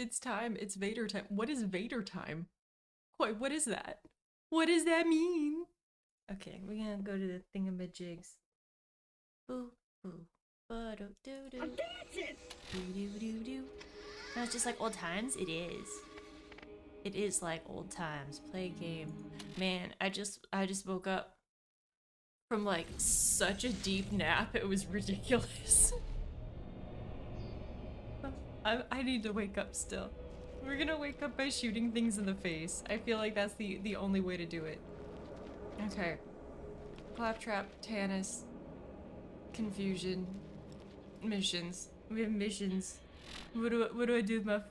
It's time. It's Vader time. What is Vader time? Wait, what is that? What does that mean? Okay, we're gonna go to the thingamajigs. Boo, boo, ba-do-do-do. I'm dancing! Doo-doo-doo-doo. No, it's just like old times? It is. It is like old times. Play a game. Man, I just woke up from like such a deep nap. It was ridiculous. I need to wake up still. We're gonna wake up by shooting things in the face. I feel like that's the only way to do it. Okay. Claptrap, Tannis, confusion, missions. We have missions. What do I do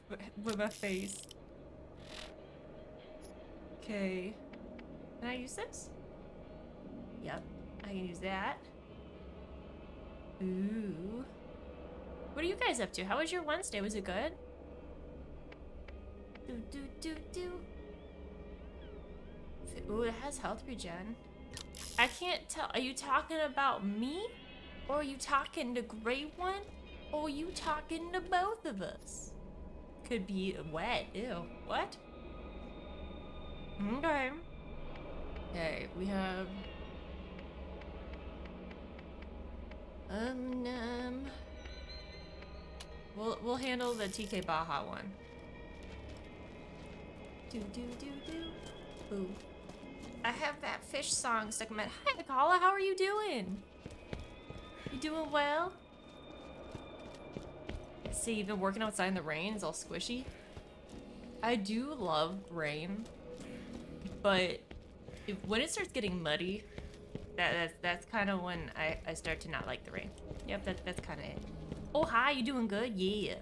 with my face? Okay. Can I use this? Yep, I can use that. Ooh. What are you guys up to? How was your Wednesday? Was it good? Do. Ooh, it has health regen. I can't tell. Are you talking about me? Or are you talking to Grey One? Or are you talking to both of us? Could be wet. Ew. What? Okay. Okay, we have... We'll handle the TK Baja one. Do. Ooh. I have that fish song stuck in my head. Hi, Akala, how are you doing? You doing well? See, you've been working outside in the rain. It's all squishy. I do love rain, but when it starts getting muddy, that's kind of when I start to not like the rain. Yep, that's kind of it. Oh, hi, you doing good? Yeah.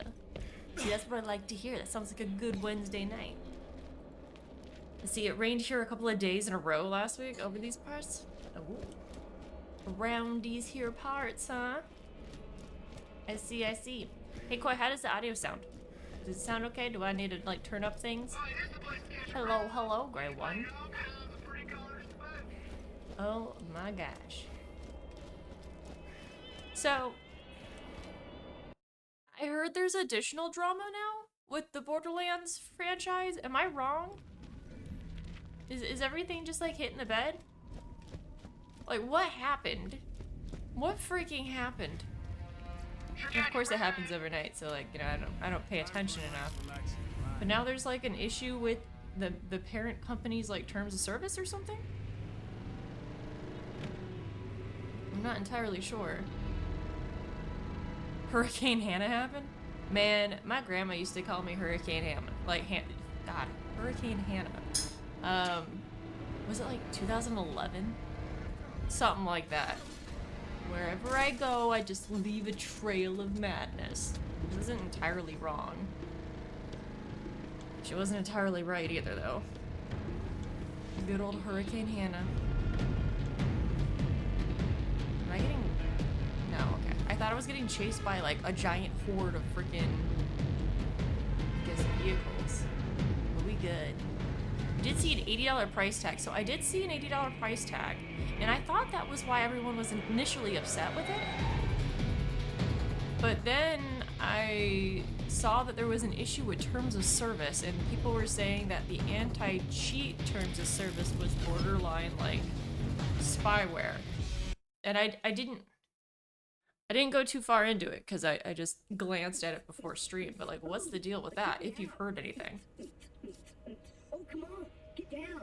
See, that's what I like to hear. That sounds like a good Wednesday night. See, it rained here a couple of days in a row last week over these parts. Oh. Around these here parts, huh? I see. Hey, Koi, how does the audio sound? Does it sound okay? Do I need to, like, turn up things? Hello, Grey One. Oh my gosh. So, I heard there's additional drama now with the Borderlands franchise. Am I wrong? Is everything just like hitting the bed? Like, what happened? What freaking happened? And of course it happens overnight, so like, you know, I don't pay attention enough. But now there's like an issue with the parent company's like terms of service or something? I'm not entirely sure. Hurricane Hannah happened? Man, my grandma used to call me Hurricane Hannah. Like, God, Hurricane Hannah. Was it like 2011? Something like that. Wherever I go, I just leave a trail of madness. Which isn't entirely wrong. She wasn't entirely right either, though. Good old Hurricane Hannah. Am I getting... No, okay. I thought I was getting chased by, like, a giant horde of freaking... I guess vehicles. But we good. I did see an $80 price tag, so I did see an $80 price tag. And I thought that was why everyone was initially upset with it. But then I saw that there was an issue with terms of service, and people were saying that the anti-cheat terms of service was borderline, like, spyware. And I didn't go too far into it, because I just glanced at it before stream, but like, what's the deal with that, if you've heard anything? Oh, come on, get down.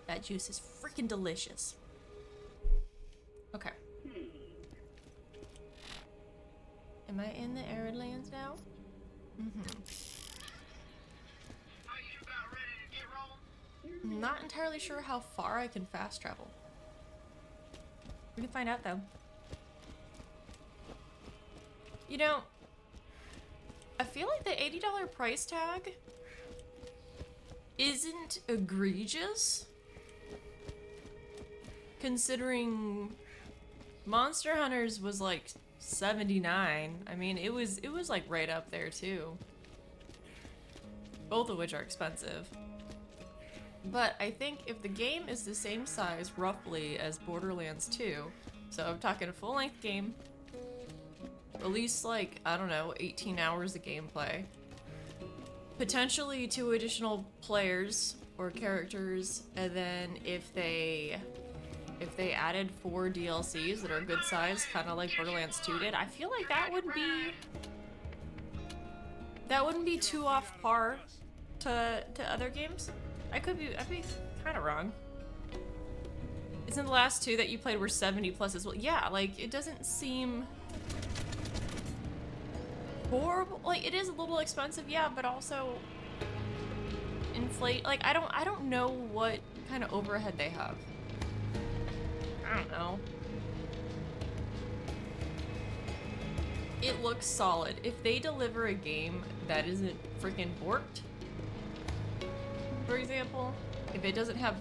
That juice is freaking delicious. Okay. Am I in the arid lands now? Mm-hmm. I'm not entirely sure how far I can fast travel. We can find out though. You know, I feel like the $80 price tag isn't egregious, considering Monster Hunters was like $79. I mean, it was like right up there too. Both of which are expensive. But I think if the game is the same size, roughly, as Borderlands 2, so I'm talking a full-length game, at least like, I don't know, 18 hours of gameplay. Potentially 2 additional players or characters, and then if they added 4 DLCs that are good size, kind of like Borderlands 2 did, I feel like that wouldn't be too off par to other games. I'd be kind of wrong. Isn't the last 2 that you played were 70 plus as well? Yeah, like it doesn't seem horrible. Like it is a little expensive, yeah, but also inflate. Like I don't know what kind of overhead they have. I don't know. It looks solid. If they deliver a game that isn't freaking borked, for example, if it doesn't have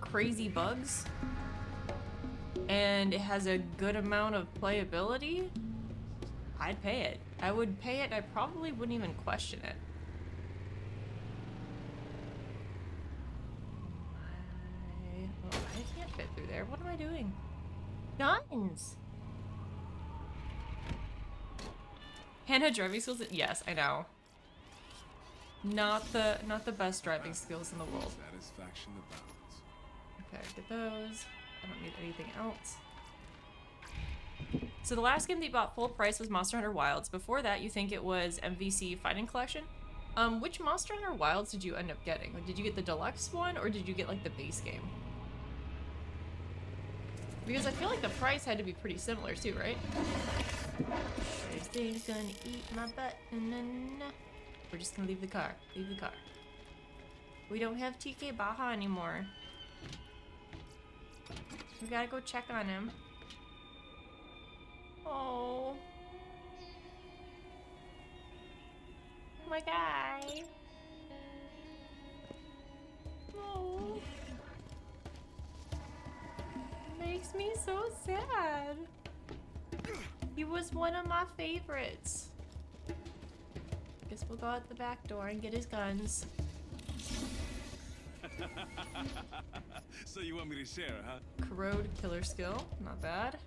crazy bugs, and it has a good amount of playability, I'd pay it. I would pay it, and I probably wouldn't even question it. I can't fit through there. What am I doing? Guns! Hannah driving skills? Yes, I know. Not the best driving skills in the world. Satisfaction abounds. Okay, get those. I don't need anything else. So the last game that you bought full price was Monster Hunter Wilds. Before that, you think it was MVC Fighting Collection? Which Monster Hunter Wilds did you end up getting? Like, did you get the deluxe one, or did you get like the base game? Because I feel like the price had to be pretty similar too, right? This thing's gonna eat my butt. We're just gonna leave the car. Leave the car. We don't have TK Baja anymore. We gotta go check on him. Oh. My guy. Oh. Makes me so sad. He was one of my favorites. Guess we'll go out the back door and get his guns. So you want me to share, huh? Corrode killer skill, not bad.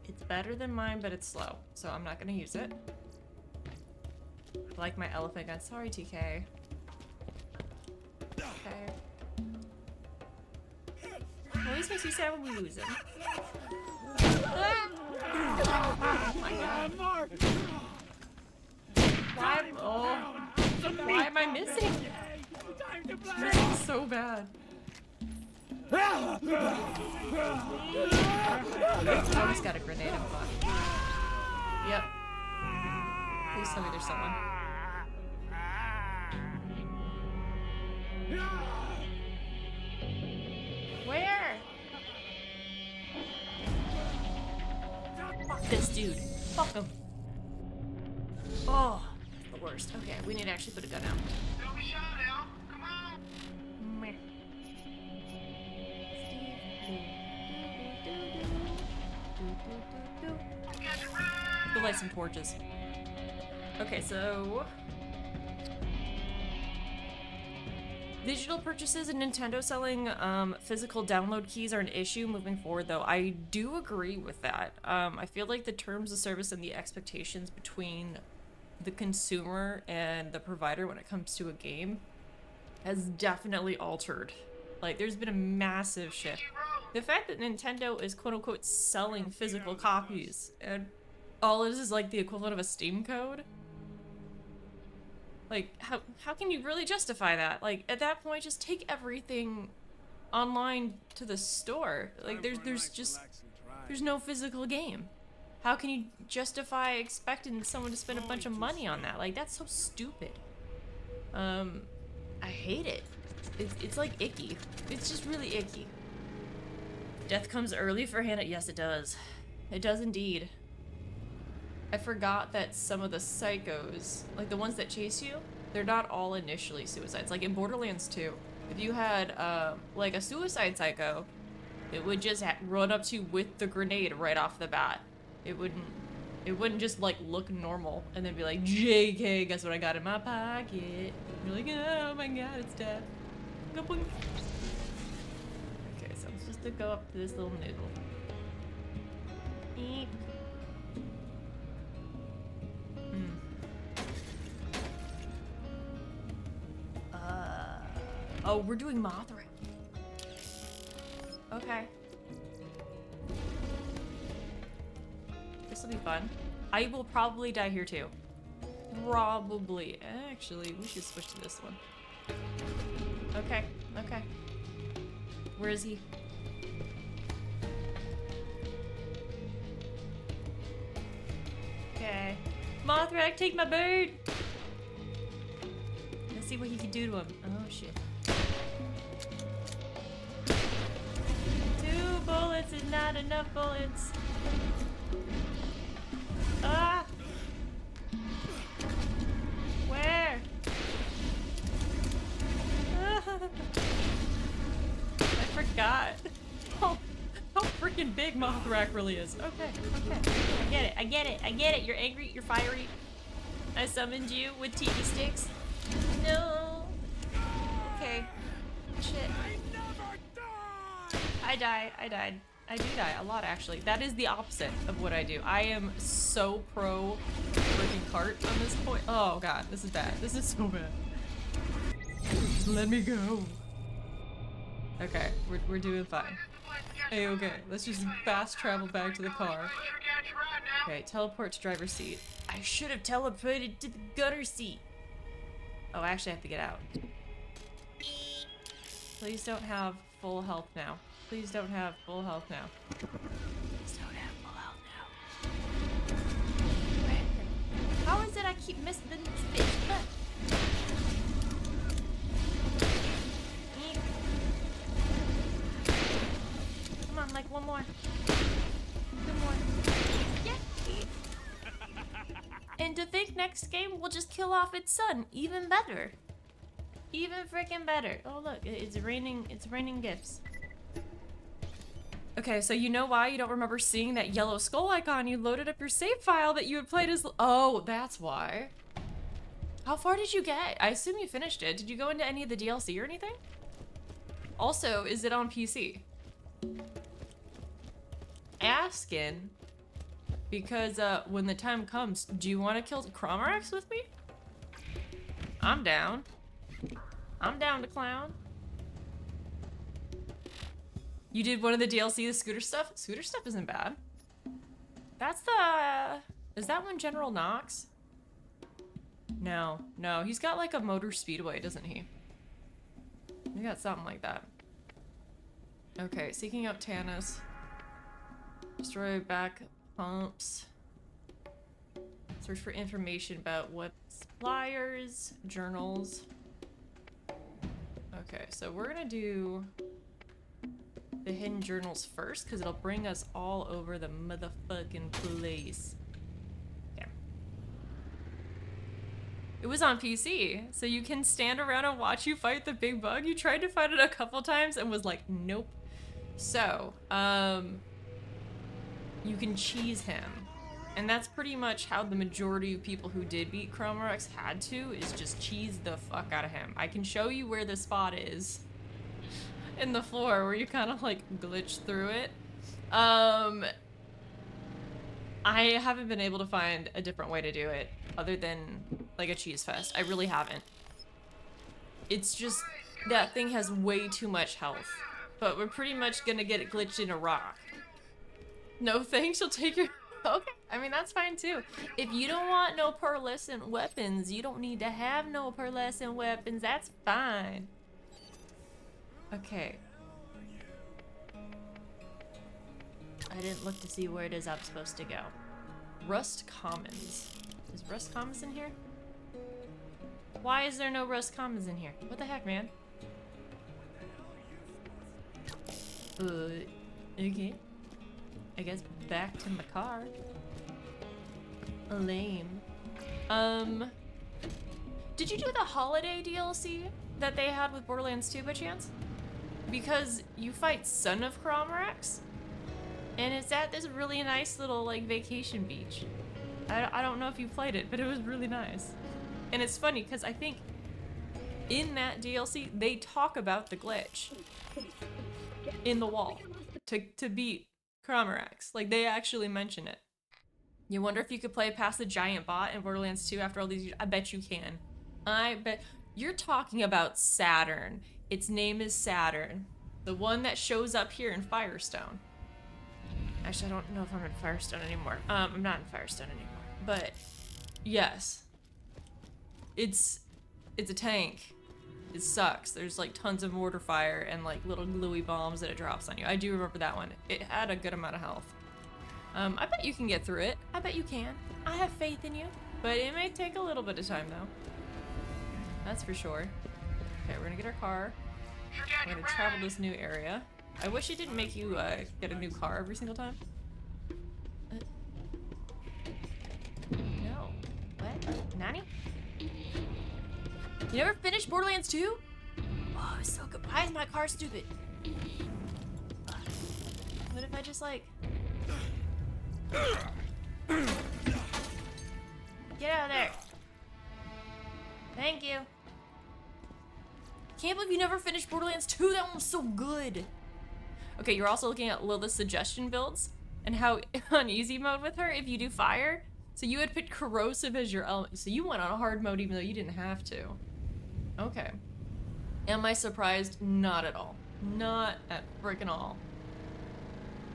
It's better than mine, but it's slow, so I'm not gonna use it. I like my elephant gun. Sorry, TK. Okay. It always makes me sad when we lose him. Oh my god. Why am I missing? Missing so bad. Oh, he's got a grenade in front. Yep. Please tell me there's someone. Where? Fuck this dude. Fuck him. Oh, that's the worst. Okay, we need to actually put a gun out. Don't be shy now. Come on. Meh. Go light some torches. Okay, so digital purchases and Nintendo selling physical download keys are an issue moving forward, though. I do agree with that. I feel like the terms of service and the expectations between the consumer and the provider when it comes to a game has definitely altered. Like, there's been a massive shift. The fact that Nintendo is quote-unquote selling physical copies and all it is like the equivalent of a Steam code. Like, how can you really justify that? Like, at that point, just take everything online to the store. Like, there's no physical game. How can you justify expecting someone to spend a bunch of money on that? Like, that's so stupid. I hate it. It's like icky. It's just really icky. Death comes early for Hannah. Yes, it does. It does indeed. I forgot that some of the psychos, like the ones that chase you, they're not all initially suicides. Like in Borderlands 2, if you had like a suicide psycho, it would just run up to you with the grenade right off the bat. It wouldn't just like look normal and then be like, JK, guess what I got in my pocket? You're like, oh my god, it's death. Go boing. Okay, so I'm supposed to go up to this little noodle. Eep. Oh, we're doing Mothra. Okay. This will be fun. I will probably die here too. Probably. Actually, we should switch to this one. Okay, okay. Where is he? Okay. Mothra, take my bird! Let's see what he can do to him. Oh, shit. 2 bullets is not enough bullets. Ah! Where? I forgot. How freaking big Mothrak really is. Okay, okay. I get it, I get it, I get it. You're angry, you're fiery. I summoned you with TV sticks. No. Okay. Shit. I died. I do die a lot, actually. That is the opposite of what I do. I am so pro freaking cart on this point. Oh god, this is bad. This is so bad. Just let me go. Okay, we're doing fine. Hey, okay, let's just fast travel back to the car. Okay, teleport to driver's seat. I should have teleported to the gutter seat. Oh, I actually have to get out. Please don't have full health now. Please don't have full health now. Please don't have full health now. Where? How is it I keep missing this bitch? Come on, like one more. 2 more. Yeah. And to think next game we'll just kill off its son. Even better. Even freaking better. Oh look, it's raining gifts. Okay, so you know why you don't remember seeing that yellow skull icon? You loaded up your save file that you had played as. Oh, that's why. How far did you get? I assume you finished it. Did you go into any of the DLC or anything? Also, is it on PC? Asking because when the time comes, do you want to kill Cromarex with me? I'm down. I'm down to clown. You did one of the DLC, the scooter stuff? Scooter stuff isn't bad. That's the... Is that one General Knox? No, no. He's got like a motor speedway, doesn't he? He got something like that. Okay, seeking out Tanis. Destroy back pumps. Search for information about what suppliers, journals. Okay, so we're gonna do the hidden journals first because it'll bring us all over the motherfucking place. Yeah. It was on PC, so you can stand around and watch you fight the big bug. You tried to fight it a couple times and was like, nope. So, you can cheese him. And that's pretty much how the majority of people who did beat Cromarex had to, is just cheese the fuck out of him. I can show you where the spot is in the floor where you kind of like glitch through it. I haven't been able to find a different way to do it other than like a cheese fest. I really haven't. It's just that thing has way too much health. But we're pretty much gonna get it glitched in a rock. No thanks, you'll take your... Okay, I mean, that's fine too. If you don't want no pearlescent weapons, you don't need to have no pearlescent weapons. That's fine. Okay. I didn't look to see where it is I'm supposed to go. Rust Commons. Is Rust Commons in here? Why is there no Rust Commons in here? What the heck, man? Okay. I guess back to my car. Lame. Did you do the holiday DLC that they had with Borderlands 2 by chance? Because you fight Son of Cromarex, and it's at this really nice little like vacation beach. I don't know if you played it, but it was really nice. And it's funny because I think in that DLC, they talk about the glitch in the wall to beat Cramarax. Like, they actually mention it. You wonder if you could play past the giant bot in Borderlands 2 after all these years? I bet you can. I bet. You're talking about Saturn. Its name is Saturn. The one that shows up here in Firestone. Actually, I don't know if I'm in Firestone anymore. I'm not in Firestone anymore. But, yes. It's a tank. It sucks. There's like tons of mortar fire and like little gluey bombs that it drops on you. I do remember that one. It had a good amount of health. I bet you can get through it. I bet you can. I have faith in you. But it may take a little bit of time though. That's for sure. Okay, we're gonna get our car. We're gonna travel this new area. I wish it didn't make you get a new car every single time. No. What? Nani? You never finished Borderlands 2? Oh, it's so good. Why is my car stupid? What if I just like... Get out of there. Thank you. Can't believe you never finished Borderlands 2. That one was so good. Okay, you're also looking at Lilith's suggestion builds and how on easy mode with her, if you do fire, so you had picked corrosive as your element. So you went on a hard mode even though you didn't have to. Okay. Am I surprised? Not at all. Not at frickin' all.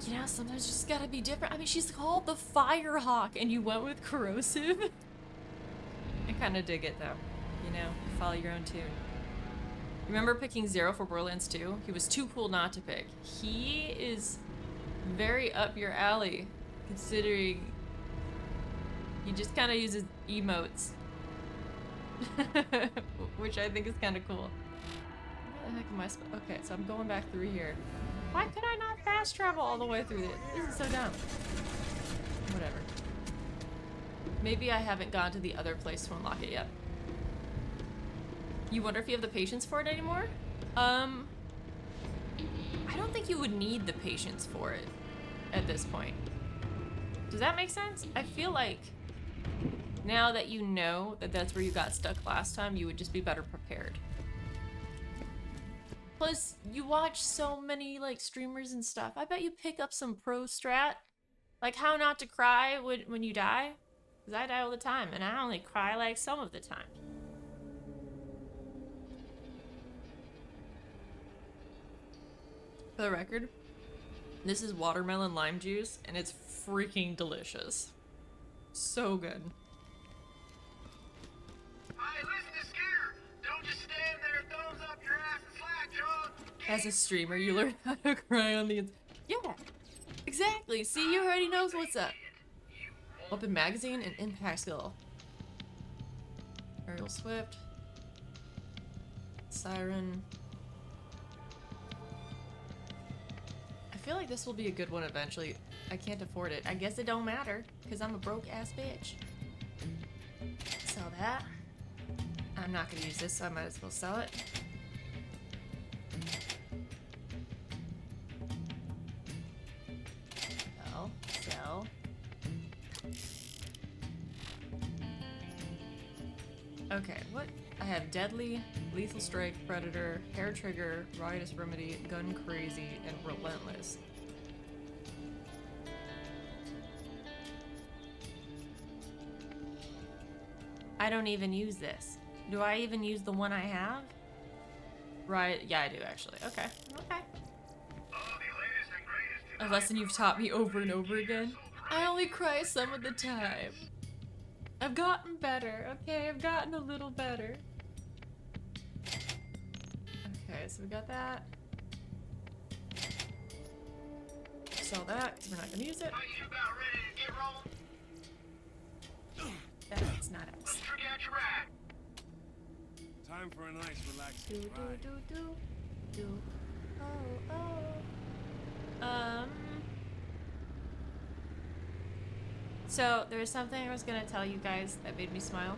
You know, sometimes you just gotta be different. I mean, she's called the Firehawk and you went with corrosive? I kinda dig it though. You know, you follow your own tune. Remember picking Zero for Borderlands 2? He was too cool not to pick. He is very up your alley, considering he just kind of uses emotes. Which I think is kind of cool. Where the heck am I okay, so I'm going back through here. Why could I not fast travel all the way through this? This is so dumb. Whatever. Maybe I haven't gone to the other place to unlock it yet. You wonder if you have the patience for it anymore? I don't think you would need the patience for it at this point. Does that make sense? I feel like now that you know that that's where you got stuck last time, you would just be better prepared. Plus, you watch so many like streamers and stuff. I bet you pick up some pro strat. Like how not to cry when you die. Because I die all the time and I only cry like some of the time. For the record, this is watermelon lime juice and it's freaking delicious. So good. Hey, listen to Skeeter. Don't just stand there, thumbs up your ass and slack, John. As a streamer, you learn how to cry on the inside. Yeah, exactly. See, you already knows what's up. Open magazine and impact skill. Aerial swift. Siren. I feel like this will be a good one eventually. I can't afford it. I guess it don't matter, because I'm a broke ass bitch. Sell that. I'm not gonna use this, so I might as well sell it. Sell. Okay, what? I have Deadly, Lethal Strike, Predator, Hair Trigger, Riotous Remedy, Gun Crazy, and Relentless. I don't even use this. Do I even use the one I have? Right, yeah, I do actually. Okay, okay. A lesson you've taught me over and over again. I only cry some of the time. I've gotten better, okay? I've gotten a little better. Okay, so we got that. Sell that, because we're not gonna use it. Are you about ready to get rolling? That's not us. Trigger out your ride. Time for a nice relaxing Do, ride. do. Oh, oh. So there was something I was gonna tell you guys that made me smile.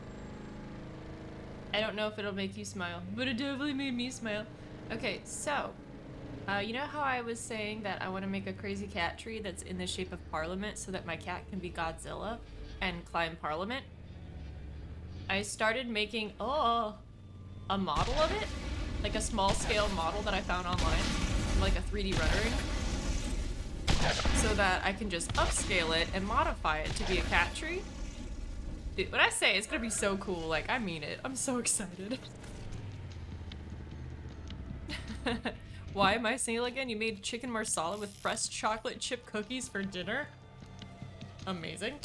I don't know if it'll make you smile, but it definitely made me smile. Okay, so, you know how I was saying that I want to make a crazy cat tree that's in the shape of Parliament so that my cat can be Godzilla and climb Parliament? I started making, a model of it, like a small scale model that I found online, like a 3D rendering, so that I can just upscale it and modify it to be a cat tree. Dude, when I say it's gonna be so cool, like, I mean it. I'm so excited. Why am I single again? You made chicken marsala with fresh chocolate chip cookies for dinner? Amazing.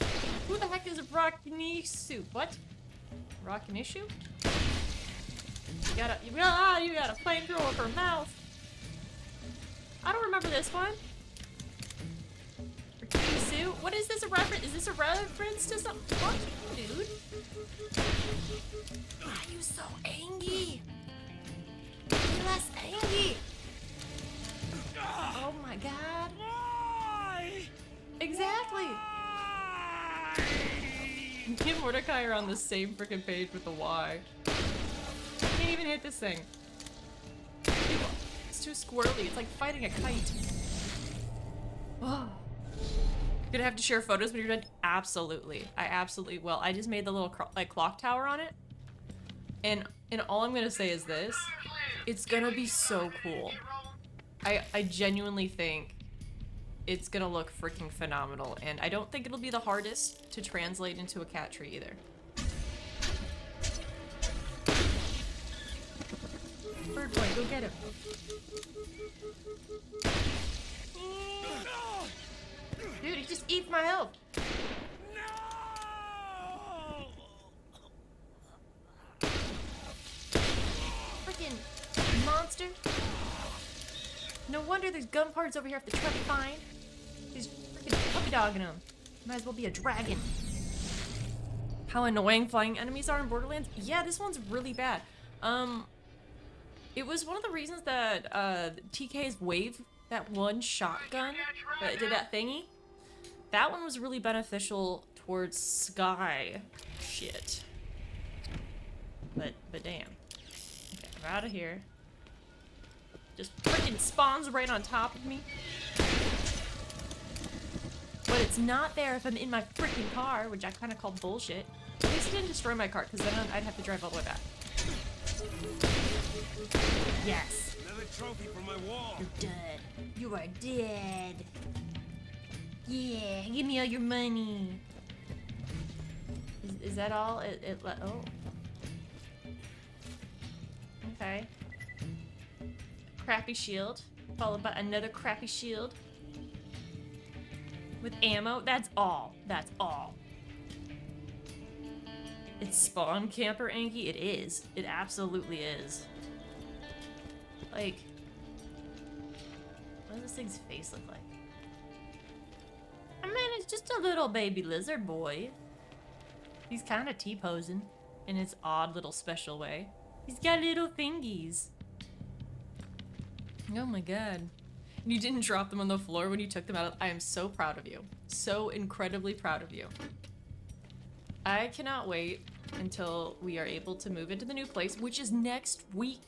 Who the heck is Rockinishu? What? Rockinishu? You got a flamethrower for a mouth. I don't remember this one. Rockinishu? What is this a reference? Is this a reference to something? What, dude? Why are you so angry? Be less angry. Oh my god. Why? Exactly. Me and Mordecai are on the same freaking page with the Y. I can't even hit this thing. It's too squirrely. It's like fighting a kite. Oh. Gonna have to share photos when you're done? Absolutely. I absolutely will. I just made the little clock tower on it. And all I'm gonna say is this. It's gonna be so cool. I genuinely think it's gonna look freaking phenomenal, and I don't think it'll be the hardest to translate into a cat tree either. Bird boy, go get him. Dude, he just eats my health. Freaking monster. No wonder there's gun parts over here if the truck fine. He's freaking puppy dogging him. Might as well be a dragon. How annoying flying enemies are in Borderlands? Yeah, this one's really bad. It was one of the reasons that TK's wave, that one shotgun that did that thingy, that one was really beneficial towards sky shit. But damn. Okay, I'm out of here. Just freaking spawns right on top of me. But it's not there if I'm in my freaking car, which I kind of call bullshit. At least it didn't destroy my car, because then I'd have to drive all the way back. Yes. Another trophy for my wall. You're dead. You are dead. Yeah, give me all your money. Is that all? Oh. Okay. Crappy shield, followed by another crappy shield. With ammo. That's all. That's all. It's spawn camper Anki? It is. It absolutely is. Like, what does this thing's face look like? I mean, it's just a little baby lizard boy. He's kind of T-posing in his odd little special way. He's got little fingies. Oh my god. And you didn't drop them on the floor when you took them out. I am so proud of you. So incredibly proud of you. I cannot wait until we are able to move into the new place, which is next week.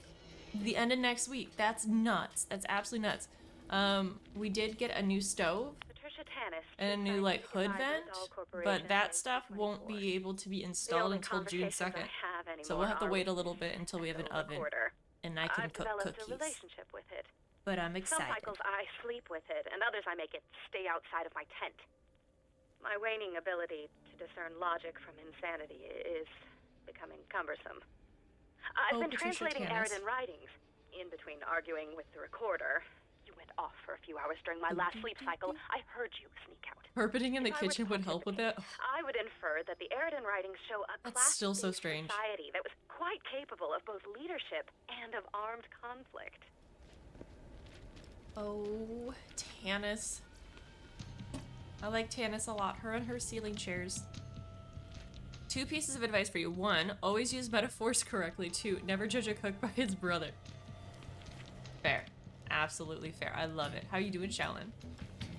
The end of next week. That's nuts. That's absolutely nuts. We did get a new stove and a new like hood vent, but that stuff won't be able to be installed until June 2nd. So we'll have to wait a little bit until we have an oven and I can cook cookies. But I'm excited. Some cycles I sleep with it, and others I make it stay outside of my tent. My waning ability to discern logic from insanity is becoming cumbersome. I've been translating Aridin writings. In between arguing with the recorder, you went off for a few hours during my last sleep cycle. I heard you sneak out. Herpeting in the kitchen would help with that. I would infer that the Aridin writings show a That's still so strange. society that was quite capable of both leadership and of armed conflict. Oh, Tannis. I like Tannis a lot. Her and her ceiling chairs. 2 pieces of advice for you. 1, always use metaphors correctly. 2, never judge a cook by his brother. Fair. Absolutely fair. I love it. How you doing, Shaolin?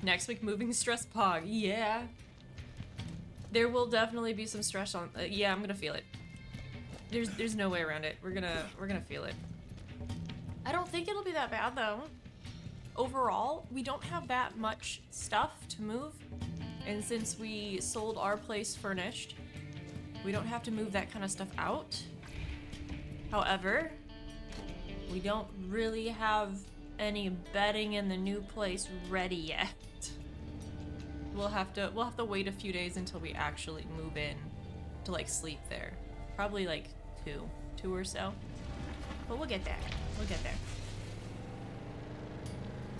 Next week, moving stress pog. Yeah. There will definitely be some stress on. Yeah, I'm gonna feel it. There's no way around it. We're gonna feel it. I don't think it'll be that bad though. Overall, we don't have that much stuff to move, and since we sold our place furnished, we don't have to move that kind of stuff out. However, we don't really have any bedding in the new place ready yet. We'll have to wait a few days until we actually move in to like sleep there. Probably like two or so. But we'll get there. We'll get there.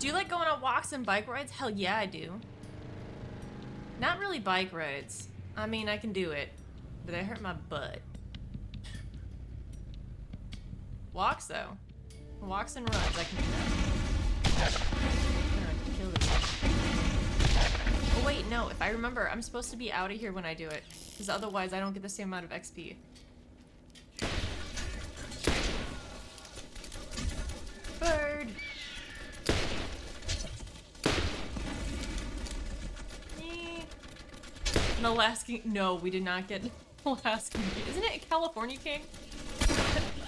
Do you like going on walks and bike rides? Hell yeah, I do. Not really bike rides. I mean, I can do it, but they hurt my butt. Walks though. Walks and runs, I can do that. I'm gonna kill this. Oh wait, no, if I remember, I'm supposed to be out of here when I do it, because otherwise I don't get the same amount of XP. Bird! An Alaskan, no, we did not get an Alaskan king. Isn't it a California king?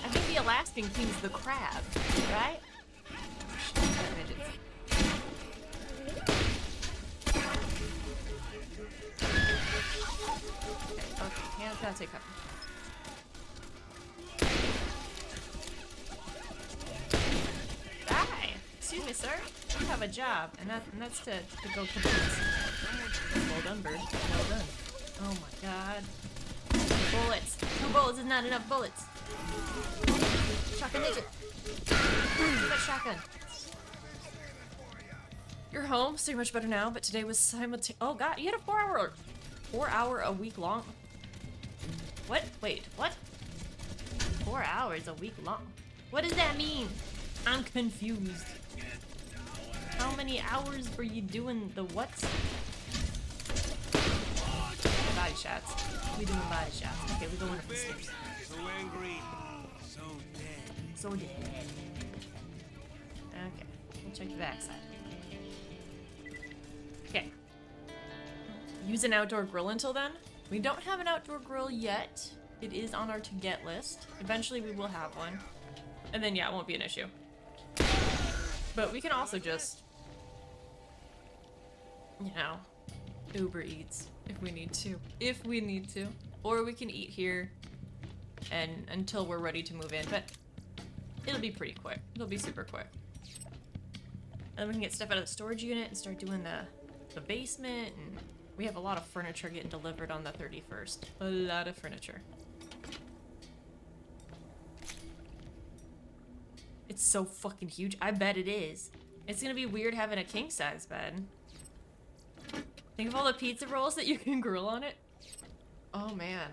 I think the Alaskan king's the crab, right? Okay, hands gotta take cover. Hi! Excuse me, sir. You have a job, and that's to go complete. Well done, bird. Well done. Oh my god. Bullets. 2 bullets is not enough bullets. Shotgun ninja. Give that shotgun. You're home, so you're much better now, but today was simultaneous. Oh god, you had a 4 hour a week long. What? Wait, what? 4 hours a week long? What does that mean? I'm confused. How many hours were you doing the what's? Body shots. We doing body shots. Okay, we're going up the stairs. So angry. So dead. So dead. Okay, we'll check the backside. Okay. Use an outdoor grill until then. We don't have an outdoor grill yet. It is on our to-get list. Eventually we will have one. And then yeah, it won't be an issue. But we can also just, you know, Uber Eats if we need to. If we need to. Or we can eat here and until we're ready to move in. But it'll be pretty quick. It'll be super quick. And then we can get stuff out of the storage unit and start doing the basement. And we have a lot of furniture getting delivered on the 31st. A lot of furniture. It's so fucking huge. I bet it is. It's gonna be weird having a king-size bed. Think of all the pizza rolls that you can grill on it. Oh man.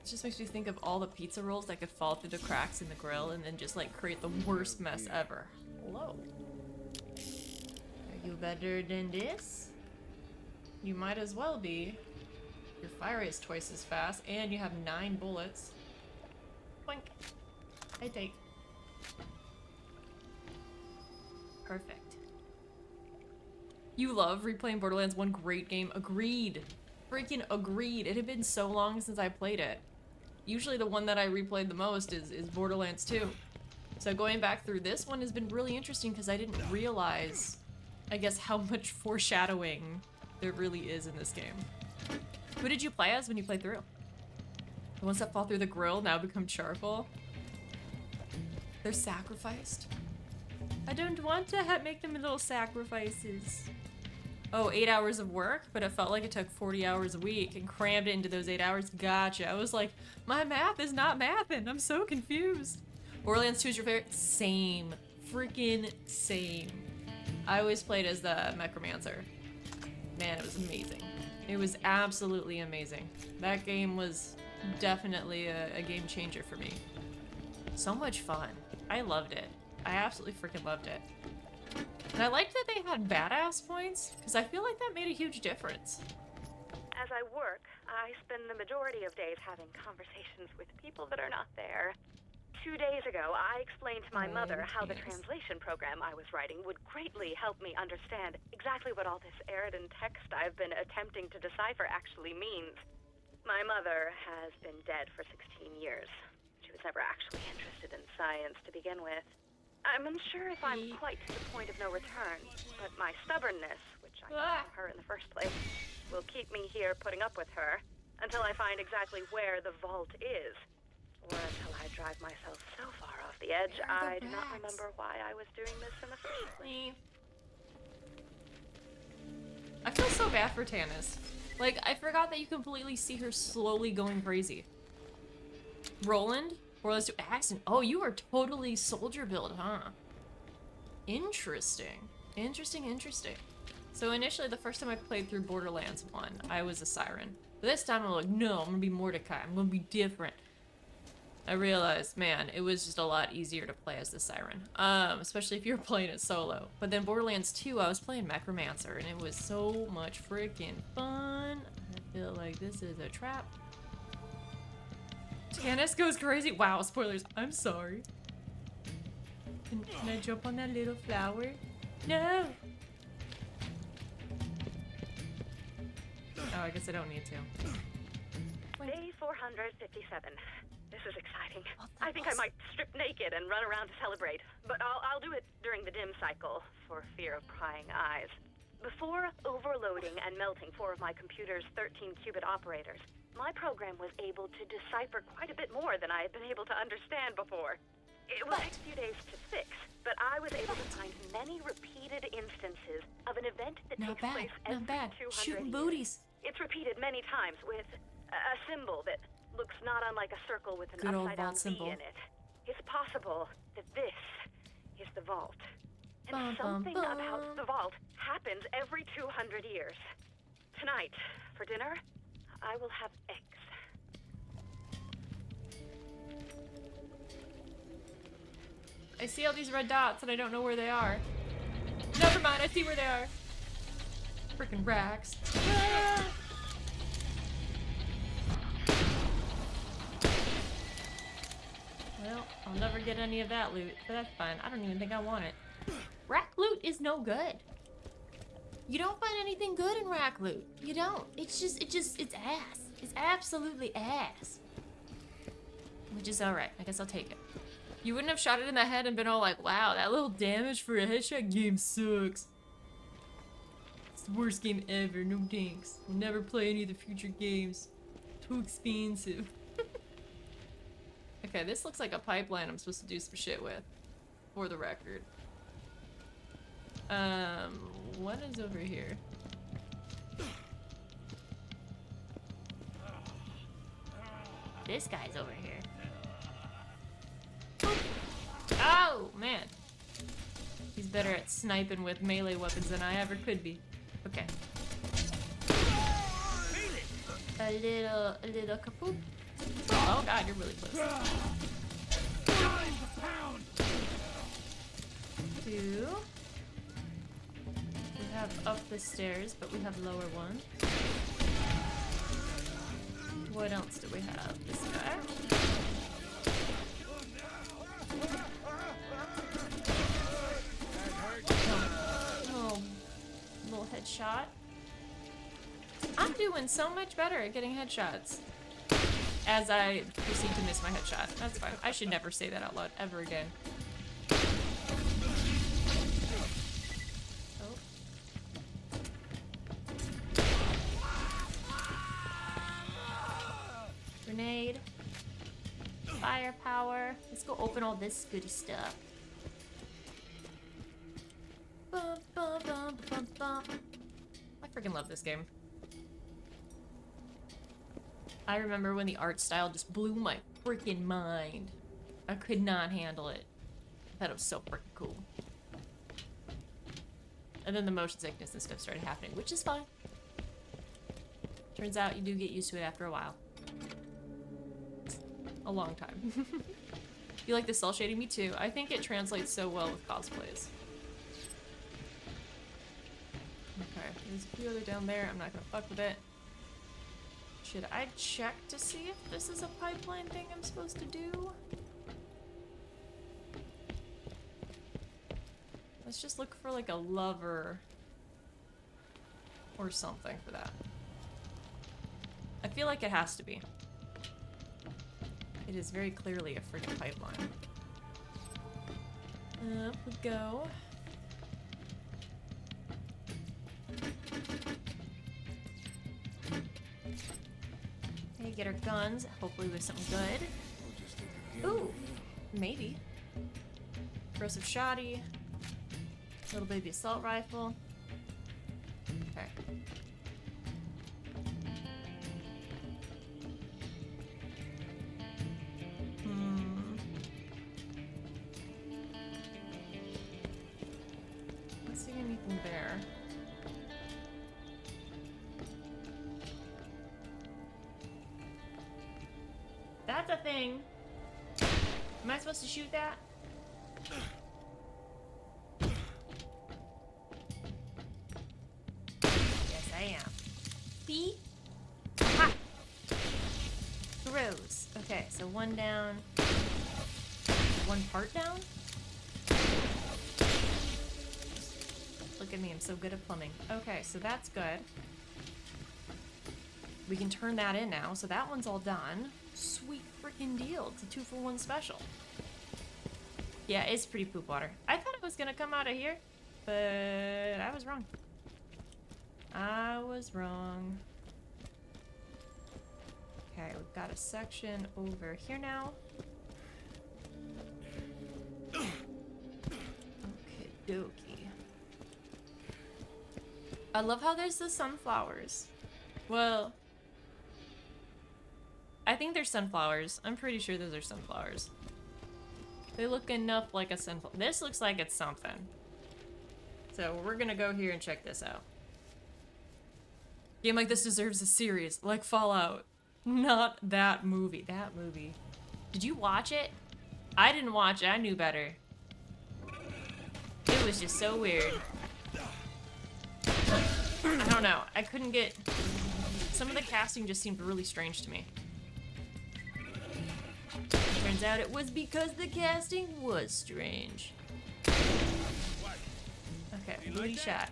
It just makes me think of all the pizza rolls that could fall through the cracks in the grill and then just like create the worst mess ever. Hello. Are you better than this? You might as well be. Your fire rate is twice as fast and you have 9 bullets. Boink. I take. Perfect. You love replaying Borderlands 1, great game. Agreed. Freaking agreed. It had been so long since I played it. Usually the one that I replayed the most is Borderlands 2. So going back through this one has been really interesting because I didn't realize, I guess, how much foreshadowing there really is in this game. Who did you play as when you played through? The ones that fall through the grill now become charcoal? They're sacrificed? I don't want to make them little sacrifices. Oh, 8 hours of work, but it felt like it took 40 hours a week and crammed it into those 8 hours. Gotcha. I was like, my math is not mathing. I'm so confused. Borderlands 2 is your favorite? Same. Freaking same. I always played as the Necromancer. Man, it was amazing. It was absolutely amazing. That game was definitely a game changer for me. So much fun. I loved it. I absolutely freaking loved it. And I liked that they had badass points, because I feel like that made a huge difference. As I work, I spend the majority of days having conversations with people that are not there. 2 days ago, I explained to my mother how the translation program I was writing would greatly help me understand exactly what all this Eridan text I've been attempting to decipher actually means. My mother has been dead for 16 years. She was never actually interested in science to begin with. I'm unsure if I'm quite to the point of no return, but my stubbornnness, which I got from her in the first place, will keep me here putting up with her until I find exactly where the vault is, or until I've drive myself so far off the edge, Where are I the do not rats? remember why I was doing this in the first place. Me. I feel so bad for Tannis. Like, I forgot that you completely see her slowly going crazy. Roland? Or let's do accent. Oh, you are totally soldier build, huh? Interesting. Interesting. So initially, the first time I played through Borderlands 1, I was a siren. But this time I'm like, no, I'm gonna be Mordecai. I'm gonna be different. I realized, man, it was just a lot easier to play as the siren. Especially if you're playing it solo. But then Borderlands 2, I was playing Necromancer, and it was so much freaking fun. I feel like this is a trap. Tannis goes crazy. Wow, spoilers. I'm sorry. Can I jump on that little flower? No! Oh, I guess I don't need to. Day 457. This is exciting. Oh, I think I might strip naked and run around to celebrate, but I'll do it during the dim cycle for fear of prying eyes. Before overloading and melting 4 of my computer's 13-qubit operators, my program was able to decipher quite a bit more than I had been able to understand before. It will take a few days to fix, but I was able to find many repeated instances of an event that Not takes bad, place every not bad. 200 Shooting years. booties. It's repeated many times with a symbol that looks not unlike a circle with an Good old upside-down vault V symbol. in it. It's possible that this is the vault. And Bum, bum, something about bum. the vault happens every 200 years. Tonight, for dinner, I will have eggs. I see all these red dots and I don't know where they are. Never mind, I see where they are. Freaking racks. Ah! Well, I'll never get any of that loot, but that's fine. I don't even think I want it. Rack loot is no good. You don't find anything good in rack loot. You don't. It's ass. It's absolutely ass. Which is alright. I guess I'll take it. You wouldn't have shot it in the head and been all like, wow, that little damage for a headshot game sucks. It's the worst game ever, no thanks. We'll never play any of the future games. Too expensive. Okay, this looks like a pipeline I'm supposed to do some shit with. For the record. What is over here? This guy's over here. Oh, man. He's better at sniping with melee weapons than I ever could be. Okay. A little kaput. Oh god, you're really close. 2. We have up the stairs, but we have lower one. What else do we have? This guy. Little headshot. I'm doing so much better at getting headshots. As I proceed to miss my headshot. That's fine. I should never say that out loud ever again. Oh. Grenade. Firepower. Let's go open all this goody stuff. Bum, bum, bum, bum, bum. I freaking love this game. I remember when the art style just blew my freaking mind. I could not handle it. I thought it was so freaking cool. And then the motion sickness and stuff started happening, which is fine. Turns out you do get used to it after a while. A long time. You like the cell shading? Me too. I think it translates so well with cosplays. Okay, there's a few other down there. I'm not gonna fuck with it. Should I check to see if this is a pipeline thing I'm supposed to do? Let's just look for like a lever or something for that. I feel like it has to be. It is very clearly a freaking pipeline. Up we go. Okay, get our guns. Hopefully with something good. Ooh, maybe. Corrosive shoddy. Little baby assault rifle. Okay. Not seeing anything there. That's a thing. Am I supposed to shoot that? Yes, I am. See? Ha! Gross. Okay, so one down. One part down? Look at me, I'm so good at plumbing. Okay, so that's good. We can turn that in now, so that one's all done. Sweet freaking deal. It's a 2-for-1 special. Yeah, it's pretty poop water. I thought it was gonna come out of here, but I was wrong. I was wrong. Okay, we've got a section over here now. Okay, dokie. I love how there's the sunflowers. Well, I think they're sunflowers. I'm pretty sure those are sunflowers. They look enough like a sunflower. This looks like it's something. So we're gonna go here and check this out. Game like this deserves a series, like Fallout. Not that movie. That movie. Did you watch it? I didn't watch it. I knew better. It was just so weird. I don't know. I couldn't get... Some of the casting just seemed really strange to me. Turns out it was because the casting was strange. Okay, booty shot.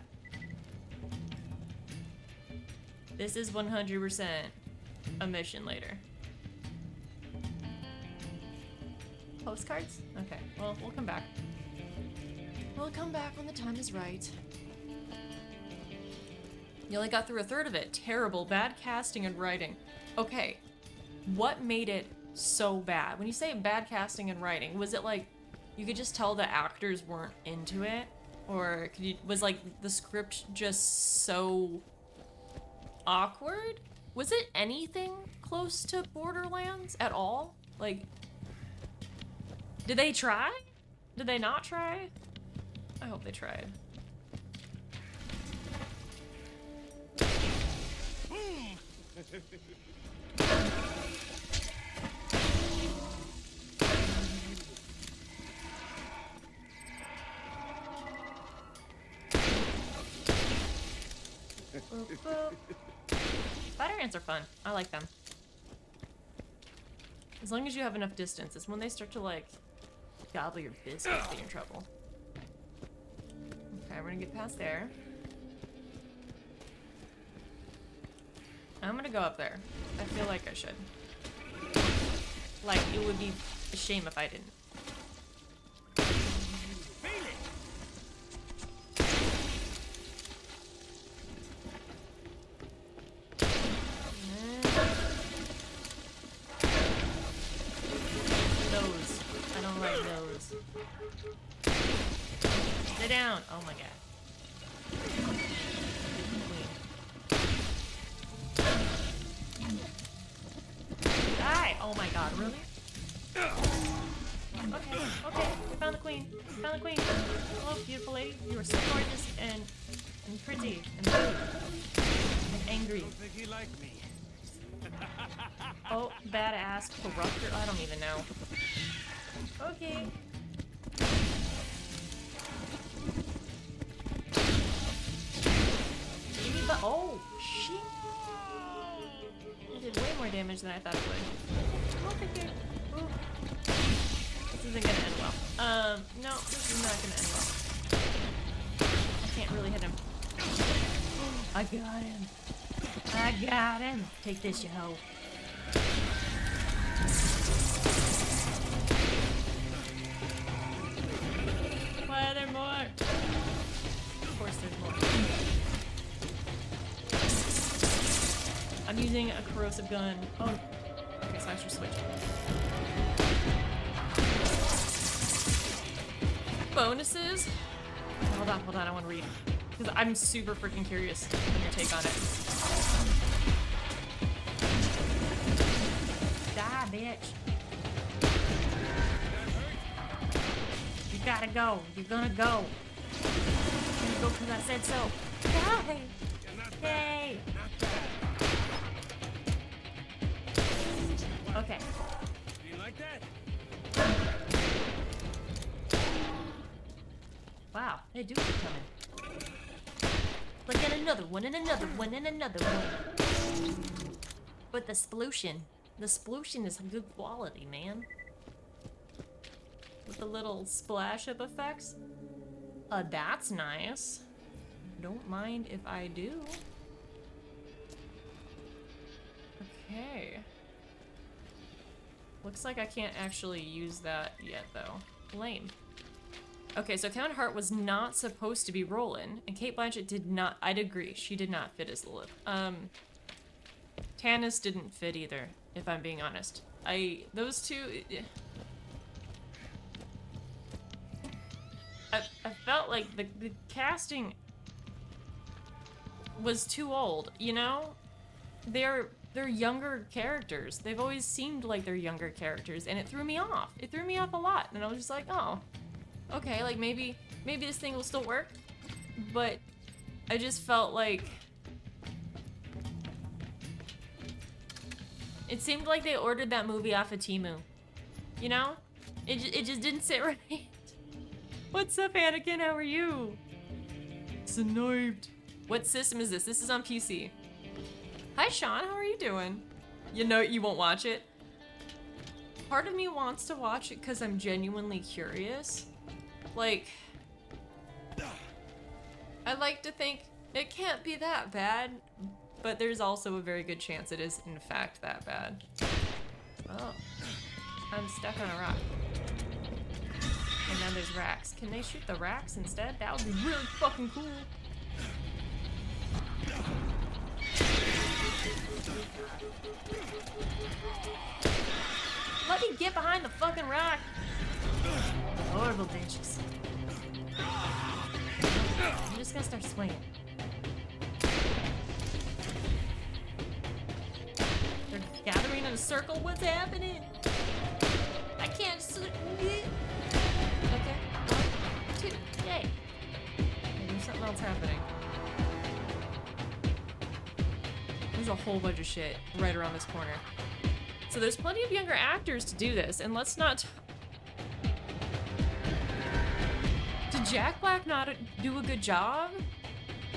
This is 100% a mission later. Postcards? Okay, well, we'll come back. We'll come back when the time is right. You only got through a third of it. Terrible. Bad casting and writing. Okay, what made it so bad? When you say bad casting and writing, was it like you could just tell the actors weren't into it? Or was like the script just so awkward? Was it anything close to Borderlands at all? Like, did they try? Did they not try? I hope they tried. Boop, boop. Spider ants are fun. I like them. As long as you have enough distance. It's when they start to like gobble your biscuits that you're in trouble. Okay, we're gonna get past there. I'm gonna go up there. I feel like I should. Like, it would be a shame if I didn't. Those. I don't like those. Sit down. Oh my god. Die! Oh my god, really? Okay, okay, we found the queen. We found the queen. Hello, beautiful lady. You are so gorgeous and pretty and blue and angry. Don't think he liked me. Oh, badass corruptor. I don't even know. Okay. Give me the. Oh, shit. It did way more damage than I thought it would. Oh, thank you. Ooh. This isn't gonna end well. No, this is not gonna end well. I can't really hit him. I got him. I got him. Take this, you hoe. Why are there more? Of course there's more. I'm using a corrosive gun. Oh, okay, so I should switch. bonuses. Hold on, I want to read. Because I'm super freaking curious on your take on it. Die, bitch. You gotta go. You're gonna go. You're gonna go because I said so. Die. Yay. Okay. Do you like that? Wow, they do keep coming. Look at another one, and another one, and another one. But the splosion is good quality, man. With the little splash up effects. That's nice. Don't mind if I do. Okay. Looks like I can't actually use that yet, though. Lame. Okay, so Kevin Hart was not supposed to be Roland, and Cate Blanchett did not. I'd agree, she did not fit as Lilith. Tanis didn't fit either, if I'm being honest. Those two. I felt like the casting was too old. You know, they're younger characters. They've always seemed like they're younger characters, and it threw me off. It threw me off a lot, and I was just like, oh. Okay, like maybe this thing will still work, but I just felt like it seemed like they ordered that movie off of Temu. You know? It just didn't sit right. What's up, Anakin? How are you? Sniped. What system is this? This is on PC. Hi, Sean. How are you doing? You know you won't watch it. Part of me wants to watch it because I'm genuinely curious. Like, I like to think it can't be that bad, but there's also a very good chance it is in fact that bad. Oh, I'm stuck on a rock. And then there's racks. Can they shoot the racks instead? That would be really fucking cool. Let me get behind the fucking rock. Horrible bitches. I'm just gonna start swinging. They're gathering in a circle. What's happening? I can't sleep. Okay. 1, 2. Yay. There's something else happening. There's a whole bunch of shit right around this corner. So there's plenty of younger actors to do this, and let's not... Did Jack Black not do a good job?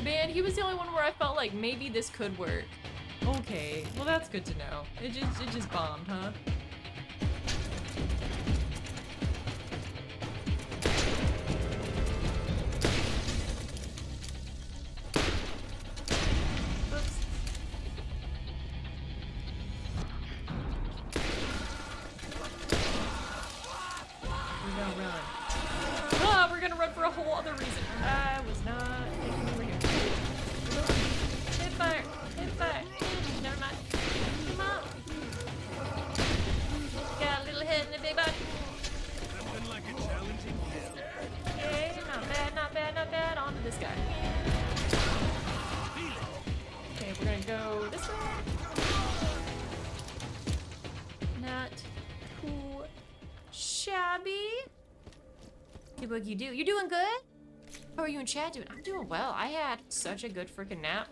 Man, he was the only one where I felt like maybe this could work. Okay, well that's good to know. It just bombed, huh? Oops. We're gonna run. Ah, we're gonna run for a whole other reason. I was not thinking over here. Hit fire! Hit fire! Never mind. Come on! Got a little head and a big body. Nothing like a challenging hill. Okay, not bad, not bad, not bad. On to this guy. Okay, we're gonna go this way. Not too shabby. Good work you do. You doing good? How are you and Chad doing? I'm doing well. I had such a good freaking nap.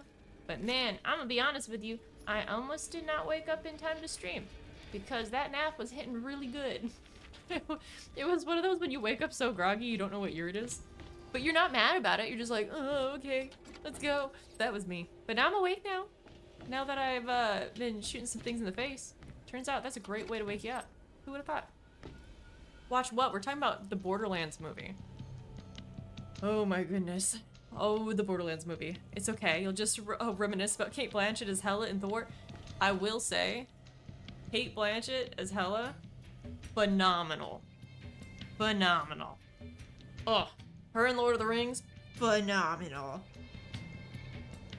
But man, I'm gonna be honest with you. I almost did not wake up in time to stream. Because that nap was hitting really good. It was one of those when you wake up so groggy you don't know what year it is. But you're not mad about it. You're just like, oh, okay, let's go. That was me. But now I'm awake now. Now that I've been shooting some things in the face. Turns out that's a great way to wake you up. Who would have thought? Watch what? We're talking about the Borderlands movie. Oh my goodness. Oh, the Borderlands movie. It's okay. You'll just reminisce about Cate Blanchett as Hela in Thor. I will say, Cate Blanchett as Hela, phenomenal. Phenomenal. Oh, her in Lord of the Rings, phenomenal.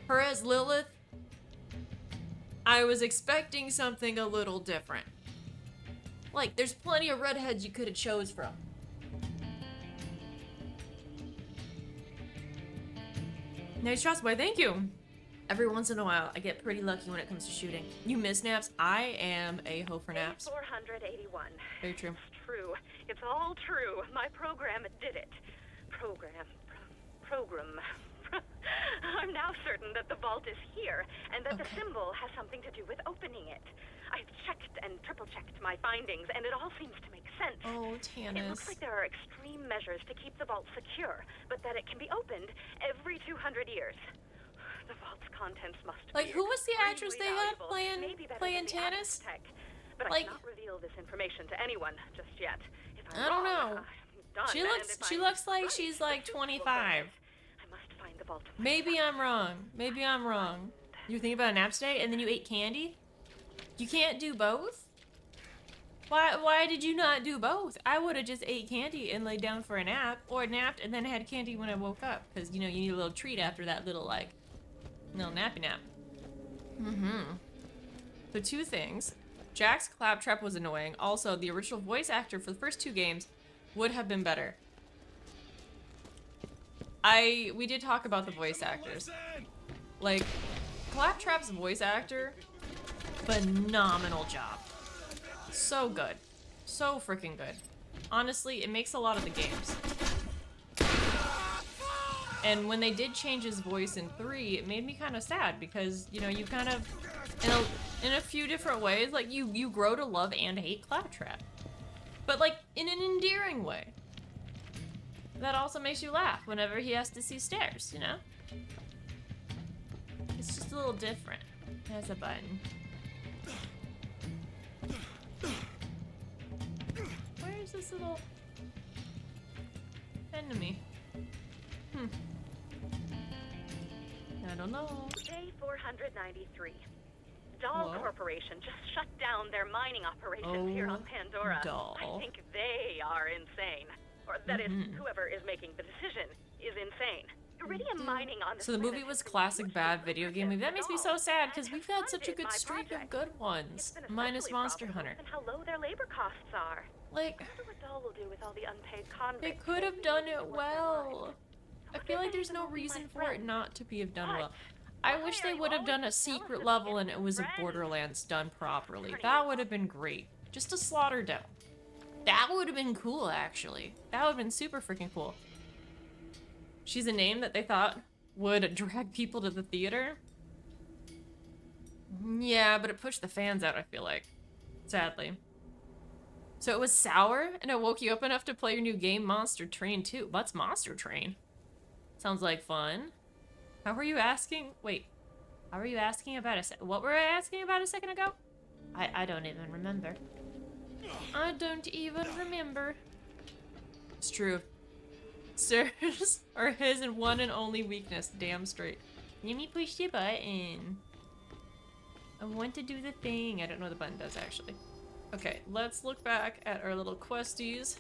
Her as Lilith, I was expecting something a little different. Like, there's plenty of redheads you could have chose from. Nice shots, boy. Thank you. Every once in a while, I get pretty lucky when it comes to shooting. You miss naps? I am a hoe for naps. 481. Very true. It's true. It's all true. My program did it. Program. I'm now certain that the vault is here, and that the symbol has something to do with opening it. I've checked and triple-checked my findings, and it all seems to make sense. Oh, It looks Tannis. like there are extreme measures to keep the vault secure, but that it can be opened every 200 years. The vault's contents must Like, be who was the actress they had valuable, playing maybe better playing than the Tannis? Tech, but Like- I cannot reveal this information to anyone just yet. If I'm I don't wrong, know. I'm done, She and looks if she I'm looks like right, she's the like truth will come 25. out. I must find the vault. Maybe I'm wrong. Maybe I'm wrong. You're thinking about a nap today and then you ate candy? You can't do both? Why did you not do both? I would have just ate candy and laid down for a nap, or napped and then had candy when I woke up, because you know you need a little treat after that little little nappy nap. So 2 things. Jack's claptrap was annoying. Also, the original voice actor for the first 2 games would have been better. We did talk about the voice actors. Like, Claptrap's voice actor, phenomenal job. So good. So freaking good. Honestly, it makes a lot of the games. And when they did change his voice in 3, it made me kind of sad because, you know, you kind of, in a few different ways, like, you grow to love and hate Claptrap. But, like, in an endearing way. That also makes you laugh whenever he has to see stairs, you know? It's just a little different. There's a button. Where's this little enemy? I don't know. Day 493. Dahl Hello? Corporation just shut down their mining operations here on Pandora. Dahl. I think they are insane. Or that is, whoever is making the decision is insane. Iridium mining on So the movie was classic bad video game movie. That makes me so sad because we've had such a good streak of good ones. Minus Monster Hunter. And how low their labor costs are. Like, I wonder what Dahl will do with all the unpaid convicts. they could have done it well. I feel like there's no reason for it not to be have done well. I wish they would have done a secret level and it was a Borderlands done properly. That would have been great. Just a slaughter dome. That would have been cool, actually. That would have been super freaking cool. She's a name that they thought would drag people to the theater. Yeah, but it pushed the fans out, I feel like. Sadly. So it was sour, and it woke you up enough to play your new game, Monster Train 2. What's Monster Train? Sounds like fun. How were you asking? Wait. How were you asking about what were I asking about a second ago? I don't even remember. I don't even remember. It's true. Stairs are his and one and only weakness. Damn straight. Let me push the button. I want to do the thing. I don't know what the button does, actually. Okay, let's look back at our little questies.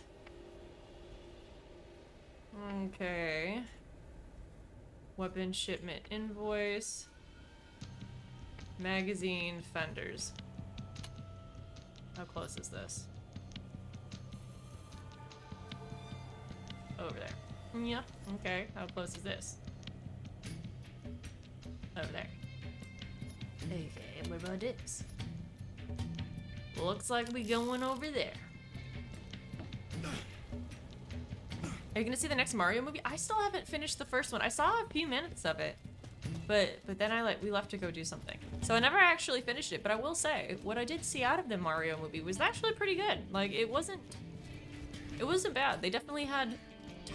Okay. Weapon shipment invoice. Magazine fenders. How close is this? Over there. Yeah, okay. How close is this? Over there. Okay, what about this? Looks like we going over there. Are you gonna see the next Mario movie? I still haven't finished the first one. I saw a few minutes of it. But then we left to go do something. So I never actually finished it, but I will say, what I did see out of the Mario movie was actually pretty good. Like, it wasn't bad. They definitely had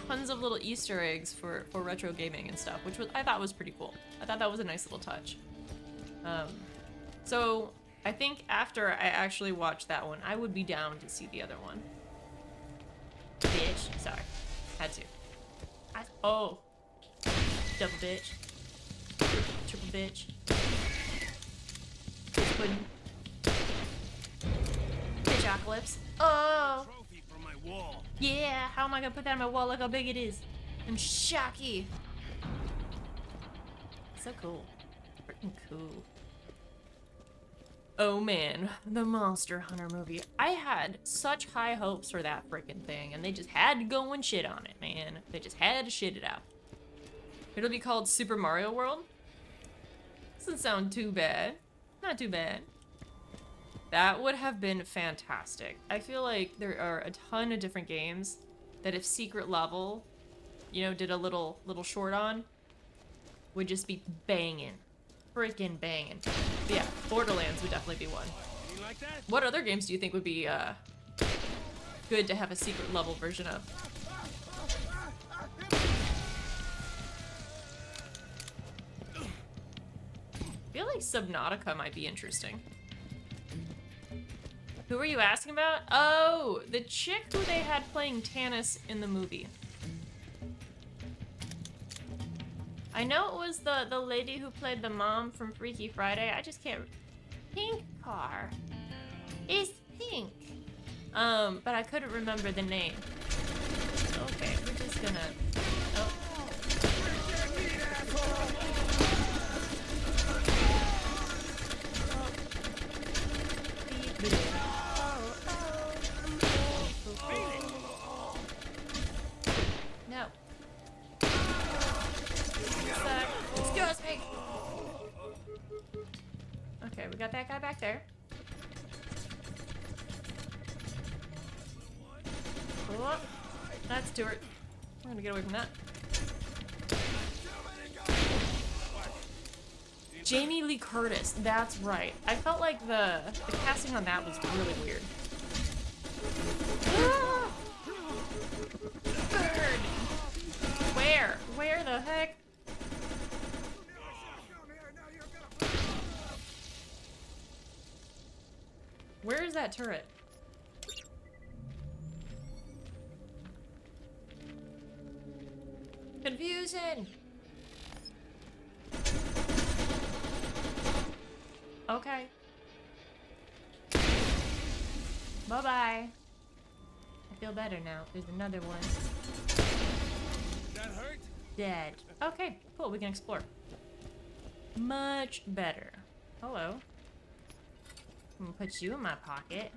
tons of little Easter eggs for retro gaming and stuff, which I thought was pretty cool. I thought that was a nice little touch. So I think after I actually watched that one, I would be down to see the other one. Bitch. Sorry. Had to. Oh. Double bitch. Triple bitch. Bitch pudding. Bitch apocalypse. Oh. Trophy from my wall. Yeah. How am I gonna put that on my wall? Look how big it is. I'm shocky. So cool. Freaking cool. Oh man, the Monster Hunter movie. I had such high hopes for that freaking thing, and they just had to go and shit on it, man. They just had to shit it out. It'll be called Super Mario World. Doesn't sound too bad. Not too bad. That would have been fantastic. I feel like there are a ton of different games that if Secret Level, you know, did a little short on, would just be banging. Freaking banging. But yeah, Borderlands would definitely be one. You like that? What other games do you think would be good to have a Secret Level version of? I feel like Subnautica might be interesting. Who were you asking about? Oh, the chick who they had playing Tannis in the movie. I know it was the lady who played the mom from Freaky Friday. I just can't... Pink car. It's pink. But I couldn't remember the name. Okay, we're just gonna... Oh. No. Excuse me. Okay, we got that guy back there. Oh, that's Stuart. We're gonna get away from that. Jamie Lee Curtis, that's right. I felt like the casting on that was really weird. Ah! Bird! Where? Where the heck? Where is that turret? Confusion! Okay. Bye-bye. I feel better now. There's another one. That hurt? Dead. Okay, cool. We can explore. Much better. Hello. I'm gonna put you in my pocket.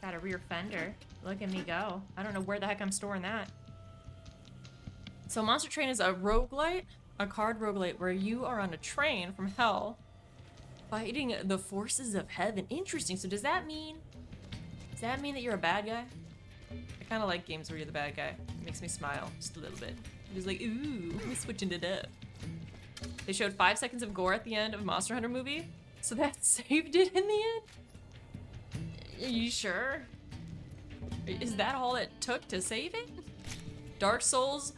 Got a rear fender. Look at me go. I don't know where the heck I'm storing that. So Monster Train is a roguelite, a card roguelite where you are on a train from hell fighting the forces of heaven. Interesting. So does that mean that you're a bad guy? I kind of like games where you're the bad guy. It makes me smile just a little bit. I'm just like, ooh, we're switching it up. They showed 5 seconds of gore at the end of Monster Hunter movie, so that saved it in the end? Are you sure? Is that all it took to save it? Dark Souls,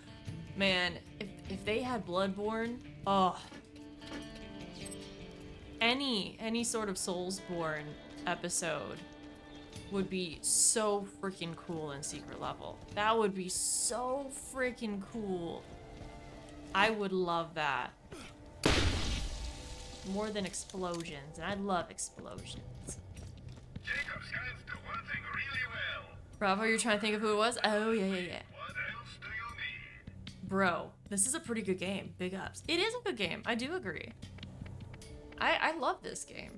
man, if they had Bloodborne, oh. Any sort of Soulsborne episode would be so freaking cool in Secret Level. That would be so freaking cool. I would love that. More than explosions, and I love explosions. Jacob's hands do one thing really well. Bravo, you're trying to think of who it was? Oh, yeah. What else do you need? Bro, this is a pretty good game. Big ups. It is a good game. I do agree. I love this game.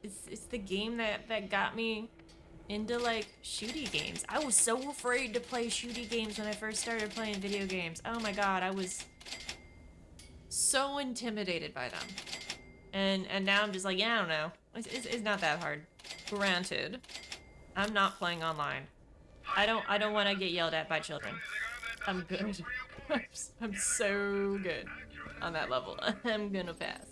It's the game that got me into like shooty games. I was so afraid to play shooty games when I first started playing video games. Oh my god, I was so intimidated by them. And now I'm just like, yeah, I don't know. It's not that hard. Granted, I'm not playing online. I don't want to get yelled at by children. I'm good. I'm so good on that level. I'm gonna pass.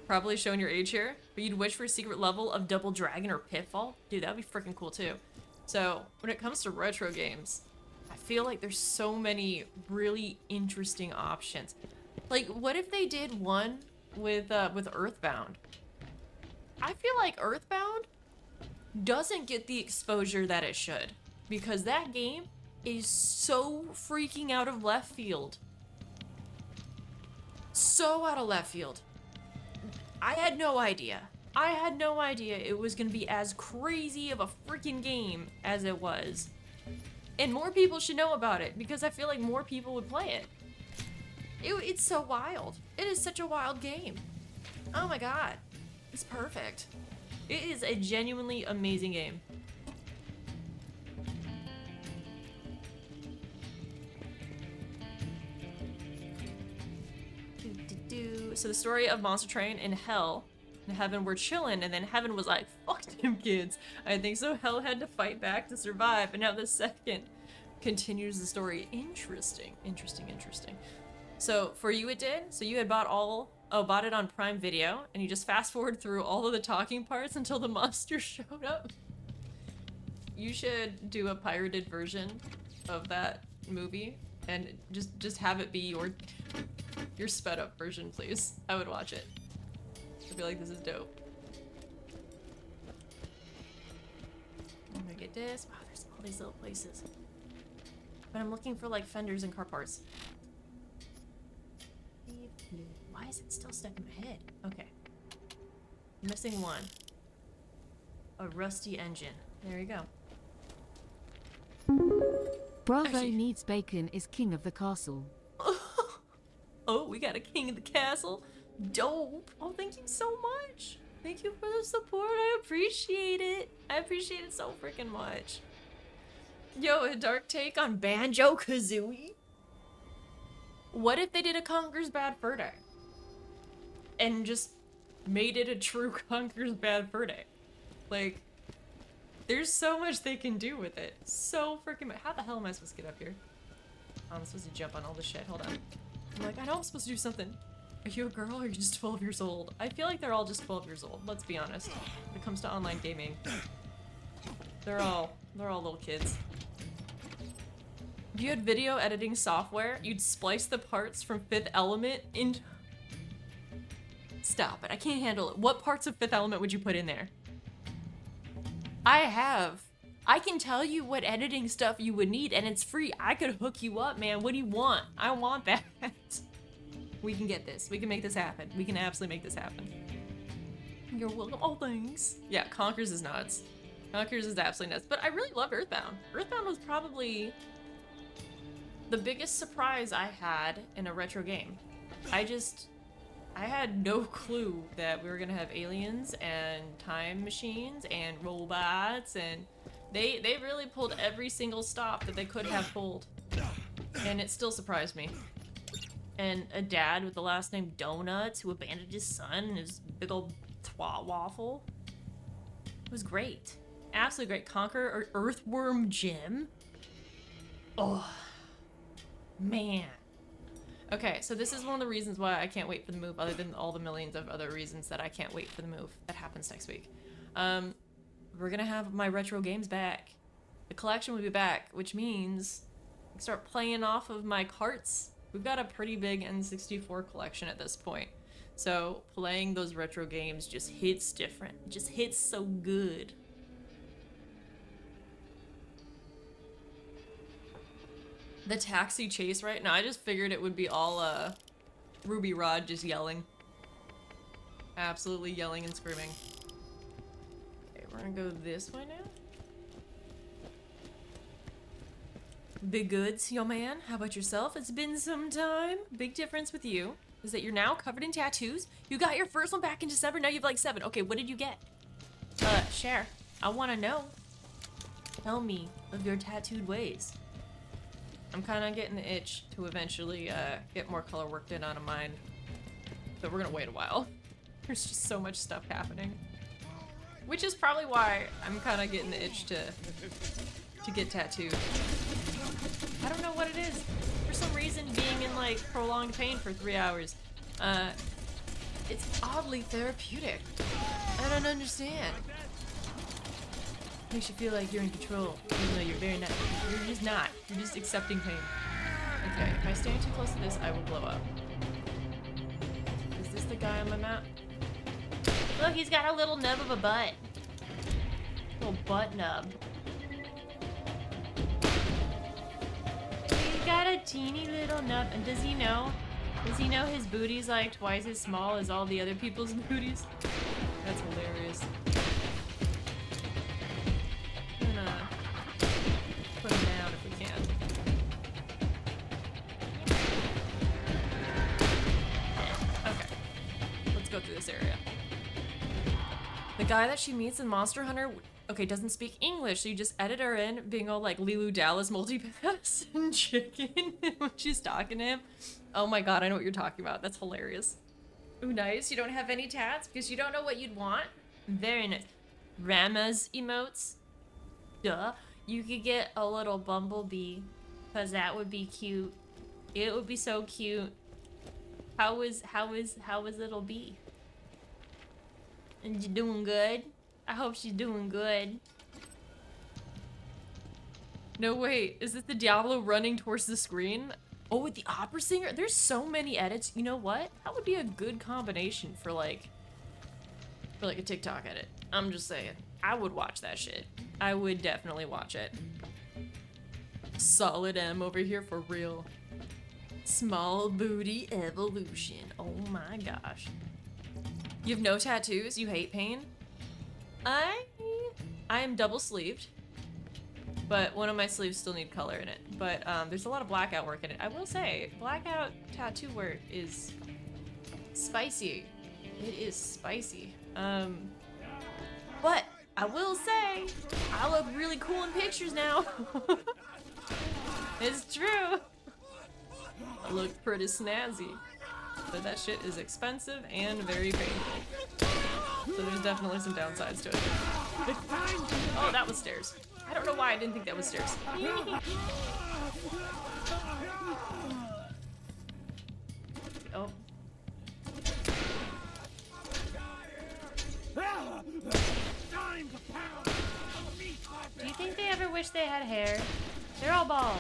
Probably showing your age here, but you'd wish for a secret level of Double Dragon or Pitfall? Dude, that'd be freaking cool too. So, when it comes to retro games, I feel like there's so many really interesting options. Like, what if they did one with Earthbound? I feel like Earthbound doesn't get the exposure that it should, because that game is so freaking out of left field. So out of left field. I had no idea. I had no idea it was gonna be as crazy of a freaking game as it was. And more people should know about it, because I feel like more people would play it. It's so wild. It is such a wild game. Oh my god. It's perfect. It is a genuinely amazing game. So the story of Monster Train in hell and heaven were chilling, and then heaven was like, fuck them kids. I think so. Hell had to fight back to survive, and now the second continues the story. Interesting. So for you it did. So you had bought it on Prime Video, and you just fast forward through all of the talking parts until the monster showed up. You should do a pirated version of that movie and just have it be your sped up version, please. I would watch it. I feel like this is dope. I'm gonna get this. Wow, there's all these little places. But I'm looking for like fenders and car parts. Why is it still stuck in my head? Okay. Missing one. A rusty engine. There you go. Bravo Actually- needs bacon is king of the castle. Oh, we got a king of the castle. Dope. Oh, thank you so much. Thank you for the support. I appreciate it. I appreciate it so freaking much. Yo, a dark take on Banjo-Kazooie? What if they did a Conker's Bad Fur Day? And just made it a true Conker's Bad Fur Day? Like, there's so much they can do with it. So freaking much. How the hell am I supposed to get up here? Oh, I'm supposed to jump on all this shit. Hold on. I'm like, I know I'm supposed to do something. Are you a girl or are you just 12 years old? I feel like they're all just 12 years old. Let's be honest. When it comes to online gaming. They're all little kids. If you had video editing software, you'd splice the parts from Fifth Element into... Stop it. I can't handle it. What parts of Fifth Element would you put in there? I can tell you what editing stuff you would need, and it's free. I could hook you up, man. What do you want? I want that. We can get this. We can make this happen. We can absolutely make this happen. You're welcome. Oh, thanks. Yeah, Conkers is nuts. Conkers is absolutely nuts. But I really love Earthbound. Earthbound was probably the biggest surprise I had in a retro game. I had no clue that we were gonna have aliens and time machines and robots, and they really pulled every single stop that they could have pulled. And it still surprised me. And a dad with the last name Donuts who abandoned his son and his big old twat waffle. It was great. Absolutely great. Conquer or Earthworm Jim. Oh, man. Okay, so this is one of the reasons why I can't wait for the move, other than all the millions of other reasons that I can't wait for the move that happens next week. We're gonna have my retro games back. The collection will be back, which means I can start playing off of my carts. We've got a pretty big N64 collection at this point. So playing those retro games just hits different. It just hits so good. The taxi chase right now, I just figured it would be all Ruby Rod just yelling. Absolutely yelling and screaming. Okay, we're gonna go this way now. Big goods, yo man. How about yourself? It's been some time. Big difference with you is that you're now covered in tattoos. You got your first one back in December, now you have like 7. Okay, what did you get? Share. I wanna know. Tell me of your tattooed ways. I'm kind of getting the itch to eventually get more color worked in on mine. But we're gonna wait a while. There's just so much stuff happening. Which is probably why I'm kind of getting the itch to get tattooed. I don't know what it is. For some reason, being in like prolonged pain for 3 hours, it's oddly therapeutic. I don't understand. Makes you feel like you're in control, even though you're not. You're just not. You're just accepting pain. Okay, if I stand too close to this, I will blow up. Is this the guy on my map? Look, he's got a little nub of a butt. Little butt nub. He's got a teeny little nub. And does he know? Does he know his booty's like twice as small as all the other people's booties? That's hilarious. Put him down if we can. Okay. Let's go through this area. The guy that she meets in Monster Hunter, okay, doesn't speak English, so you just edit her in being all like Lilu Dallas multipass and chicken when she's talking to him. Oh my god, I know what you're talking about. That's hilarious. Ooh, nice. You don't have any tats because you don't know what you'd want? Very nice. Rama's emotes? Duh. You could get a little bumblebee because that would be cute. It would be so cute. How is little bee? And you doing good? I hope she's doing good. No, wait. Is this the Diablo running towards the screen? Oh, with the opera singer? There's so many edits. You know what? That would be a good combination for like a TikTok edit. I'm just saying. I would watch that shit. I would definitely watch it. Solid M over here for real. Small booty evolution. Oh my gosh. You have no tattoos? You hate pain? I am double sleeved. But one of my sleeves still need color in it. But there's a lot of blackout work in it. I will say, blackout tattoo work is spicy. It is spicy. But I will say, I look really cool in pictures now. It's true. I look pretty snazzy. But that shit is expensive and very painful. So there's definitely some downsides to it. Oh, that was stairs. I don't know why I didn't think that was stairs. Oh. Do you think they ever wish they had hair? They're all bald.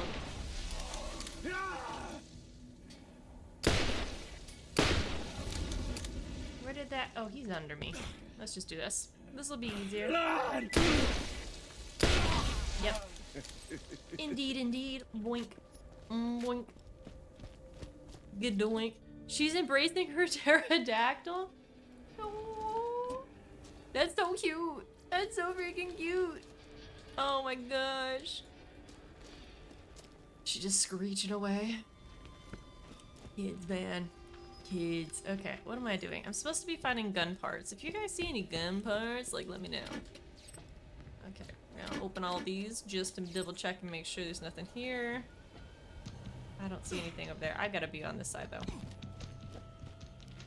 Where did that? Oh, he's under me. Let's just do this. This will be easier. Yep. Indeed, indeed. Boink. Boink. Good doink. She's embracing her pterodactyl? Oh, that's so cute. That's so freaking cute. Oh my gosh. She just screeching away. Kids, man. Kids. Okay, what am I doing? I'm supposed to be finding gun parts. If you guys see any gun parts, like, let me know. Okay, I'm gonna open all these just to double check and make sure there's nothing here. I don't see anything up there. I gotta be on this side, though.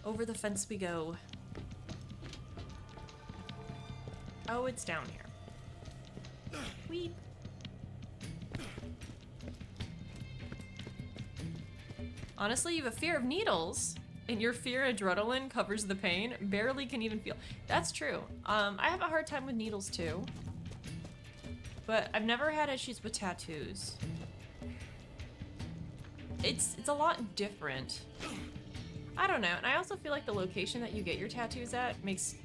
Over the fence we go. Oh, it's down here. Weep. Honestly, you have a fear of needles, and your fear adrenaline covers the pain. Barely can even feel. That's true. I have a hard time with needles too, but I've never had issues with tattoos. It's a lot different. I don't know, and I also feel like the location that you get your tattoos at makes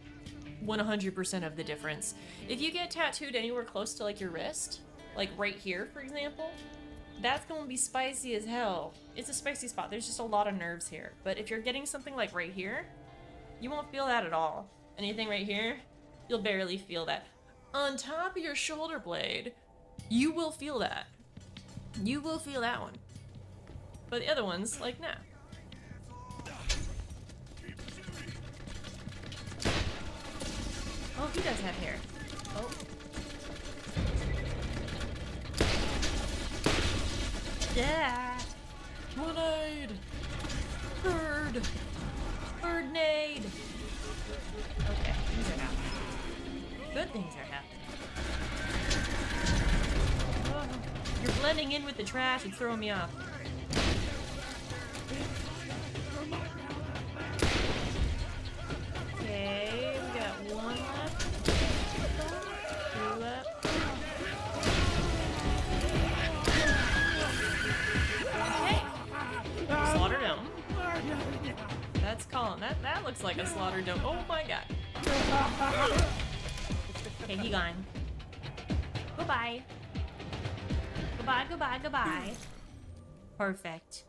100% of the difference. If you get tattooed anywhere close to like your wrist, like right here, for example, that's gonna be spicy as hell. It's a spicy spot. There's just a lot of nerves here. But if you're getting something like right here, you won't feel that at all. Anything right here, you'll barely feel that. On top of your shoulder blade, you will feel that. You will feel that one. But the other ones, like, nah. Oh, he does have hair. Oh. Yeah. Grenade. Bird. Birdnade. Okay, things are happening. Good things are happening. Oh, you're blending in with the trash and throwing me off. Okay, we got one left. Two left. Slaughter dome. That's calling. That looks like a slaughter dome. Oh my god. Okay, he gone. Goodbye. Goodbye, goodbye, goodbye. Perfect.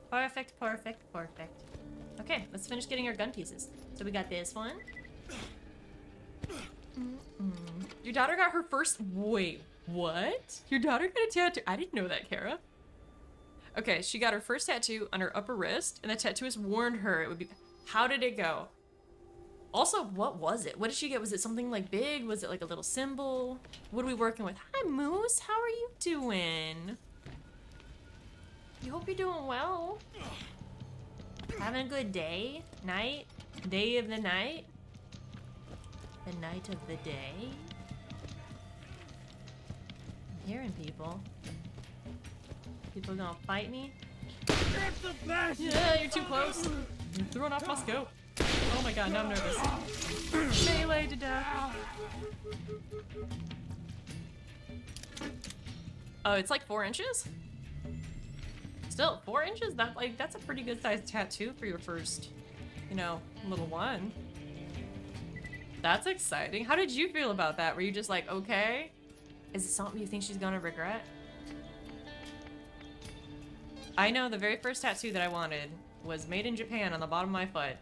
Perfect, perfect, perfect. Okay, let's finish getting our gun pieces. So we got this one. Your daughter got her first... Wait, what? Your daughter got a tattoo? I didn't know that, Kara. Okay, she got her first tattoo on her upper wrist, and the tattooist warned her it would be... How did it go? Also, what was it? What did she get? Was it something like big? Was it like a little symbol? What are we working with? Hi, Moose. How are you doing? You hope you're doing well. Having a good day? Night? Day of the night? The night of the day? I'm hearing people. People gonna fight me? Yeah, you're too close. You're throwing off my scope. Oh my god, now I'm nervous. Melee to death. Oh, it's like 4 inches? Still, 4 inches? That's a pretty good sized tattoo for your first, you know, little one. That's exciting. How did you feel about that? Were you just like, okay? Is it something you think she's gonna regret? I know the very first tattoo that I wanted was made in Japan on the bottom of my foot.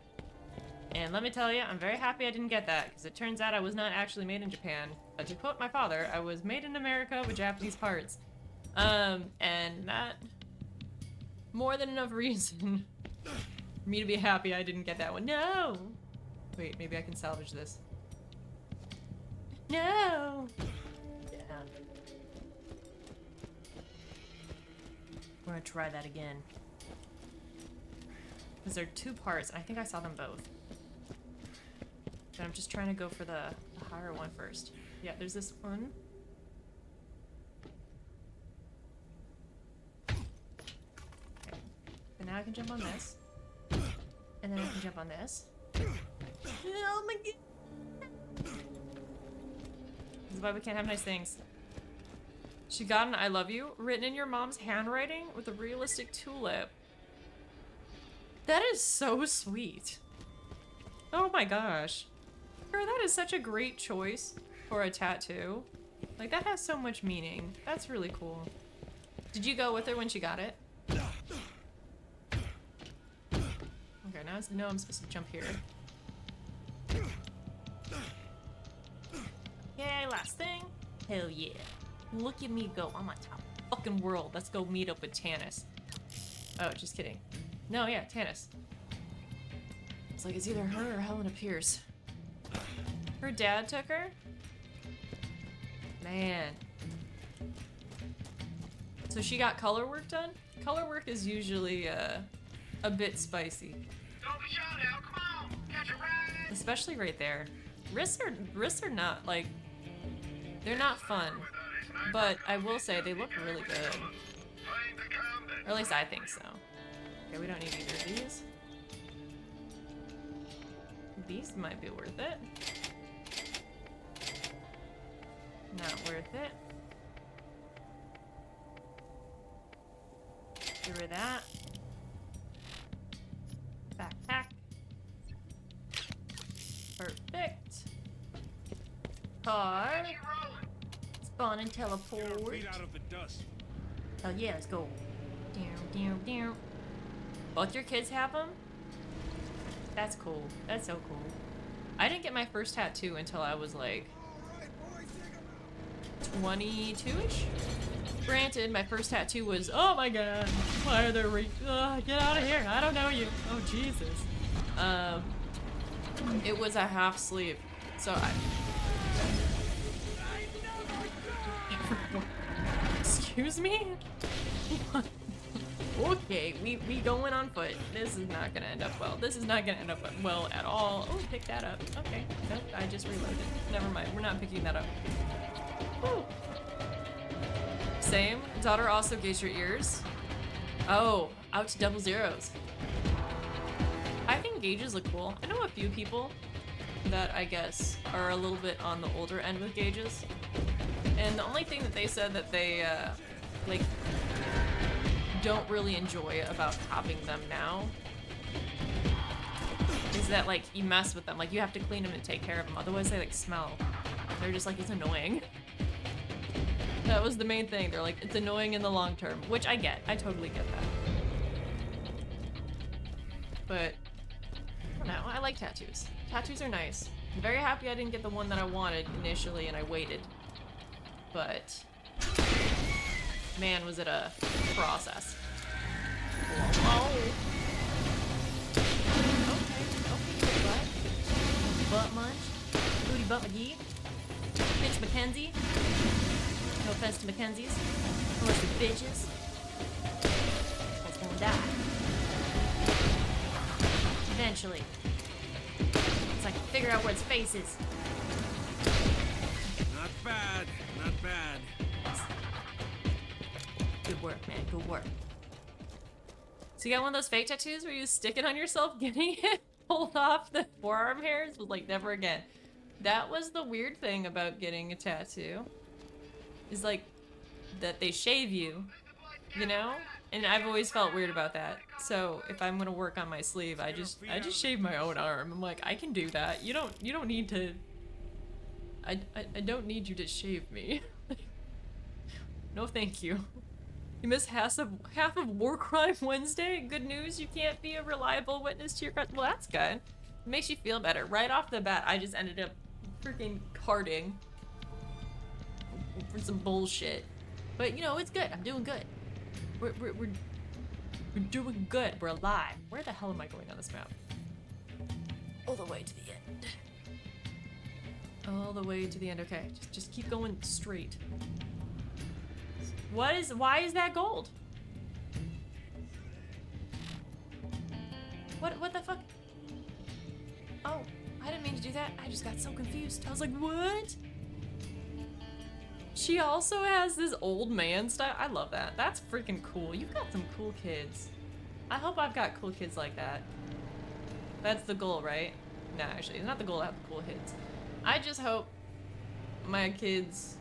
And let me tell you, I'm very happy I didn't get that, because it turns out I was not actually made in Japan. But to quote my father, I was made in America with Japanese parts. And that... more than enough reason for me to be happy I didn't get that one. No! Wait, maybe I can salvage this. No! Yeah. We're gonna try that again. Because there are 2 parts, and I think I saw them both. But I'm just trying to go for the higher one first. Yeah, there's this one. Okay. And now I can jump on this. And then I can jump on this. Oh my god! This is why we can't have nice things. She got an I love you written in your mom's handwriting with a realistic tulip. That is so sweet. Oh my gosh. Girl, that is such a great choice for a tattoo. Like, that has so much meaning. That's really cool. Did you go with her when she got it? Okay, now I know I'm supposed to jump here. Yay, last thing. Hell yeah. Look at me go. I'm on top of the fucking world. Let's go meet up with Tannis. Oh, just kidding. No, yeah, Tannis. It's like it's either her or Helena Pierce. Her dad took her? Man. So she got color work done? Color work is usually a bit spicy. Don't be shot now, come on! Catch a ride! Especially right there. Wrists are not, like, they're not fun. But I will say they look really good. Or at least I think so. Okay, we don't need either of these. These might be worth it. Not worth it. Get rid of that. Backpack. Perfect. Car. Spawn and teleport. Feet out of the dust. Oh yeah, let's go. Down. Both your kids have them? That's cool. That's so cool. I didn't get my first tattoo until I was like 22-ish. Granted, my first tattoo was, oh my god, why are there get out of here, I don't know you. Oh Jesus. It was a half sleeve, so excuse me? Okay, we going on foot. This is not gonna end up well. This is not gonna end up well at all. Oh, pick that up. Okay. Nope, I just reloaded. Never mind. We're not picking that up. Woo. Same. Daughter also gauged your ears. Oh, out to double zeros. I think gauges look cool. I know a few people that I guess are a little bit on the older end with gauges. And the only thing that they said that they, like, don't really enjoy about having them now is that, like, you mess with them. Like, you have to clean them and take care of them. Otherwise, they, like, smell. They're just like, it's annoying. That was the main thing. They're like, it's annoying in the long term, which I get. I totally get that. But, I don't know. I like tattoos. Tattoos are nice. I'm very happy I didn't get the one that I wanted initially and I waited. But, man, was it a process. Oh. Okay, butt munch. Booty butt McGee. Bitch Mackenzie. No offense to Mackenzies. Unless they're bitches. That's gonna die. Eventually. It's like figure out where its face is. Not bad, not bad. Good work, man. Good work. So you got one of those fake tattoos where you stick it on yourself, getting it pulled off the forearm hairs? Was like, never again. That was the weird thing about getting a tattoo. Is like, that they shave you, you know? And I've always felt weird about that. So if I'm gonna work on my sleeve, I just shave my own arm. I'm like, I can do that. You don't need to. I don't need you to shave me. No, thank you. You missed half of War Crime Wednesday. Good news, you can't be a reliable witness to your crime. Well, that's good. It makes you feel better. Right off the bat, I just ended up freaking carding for some bullshit. But you know, it's good. I'm doing good. We're doing good. We're alive. Where the hell am I going on this map? All the way to the end. All the way to the end. Okay, just keep going straight. Why is that gold? What the fuck? Oh, I didn't mean to do that. I just got so confused. I was like, what? She also has this old man style. I love that. That's freaking cool. You've got some cool kids. I hope I've got cool kids like that. That's the goal, right? No, actually, it's not the goal to have cool kids. I just hope my kids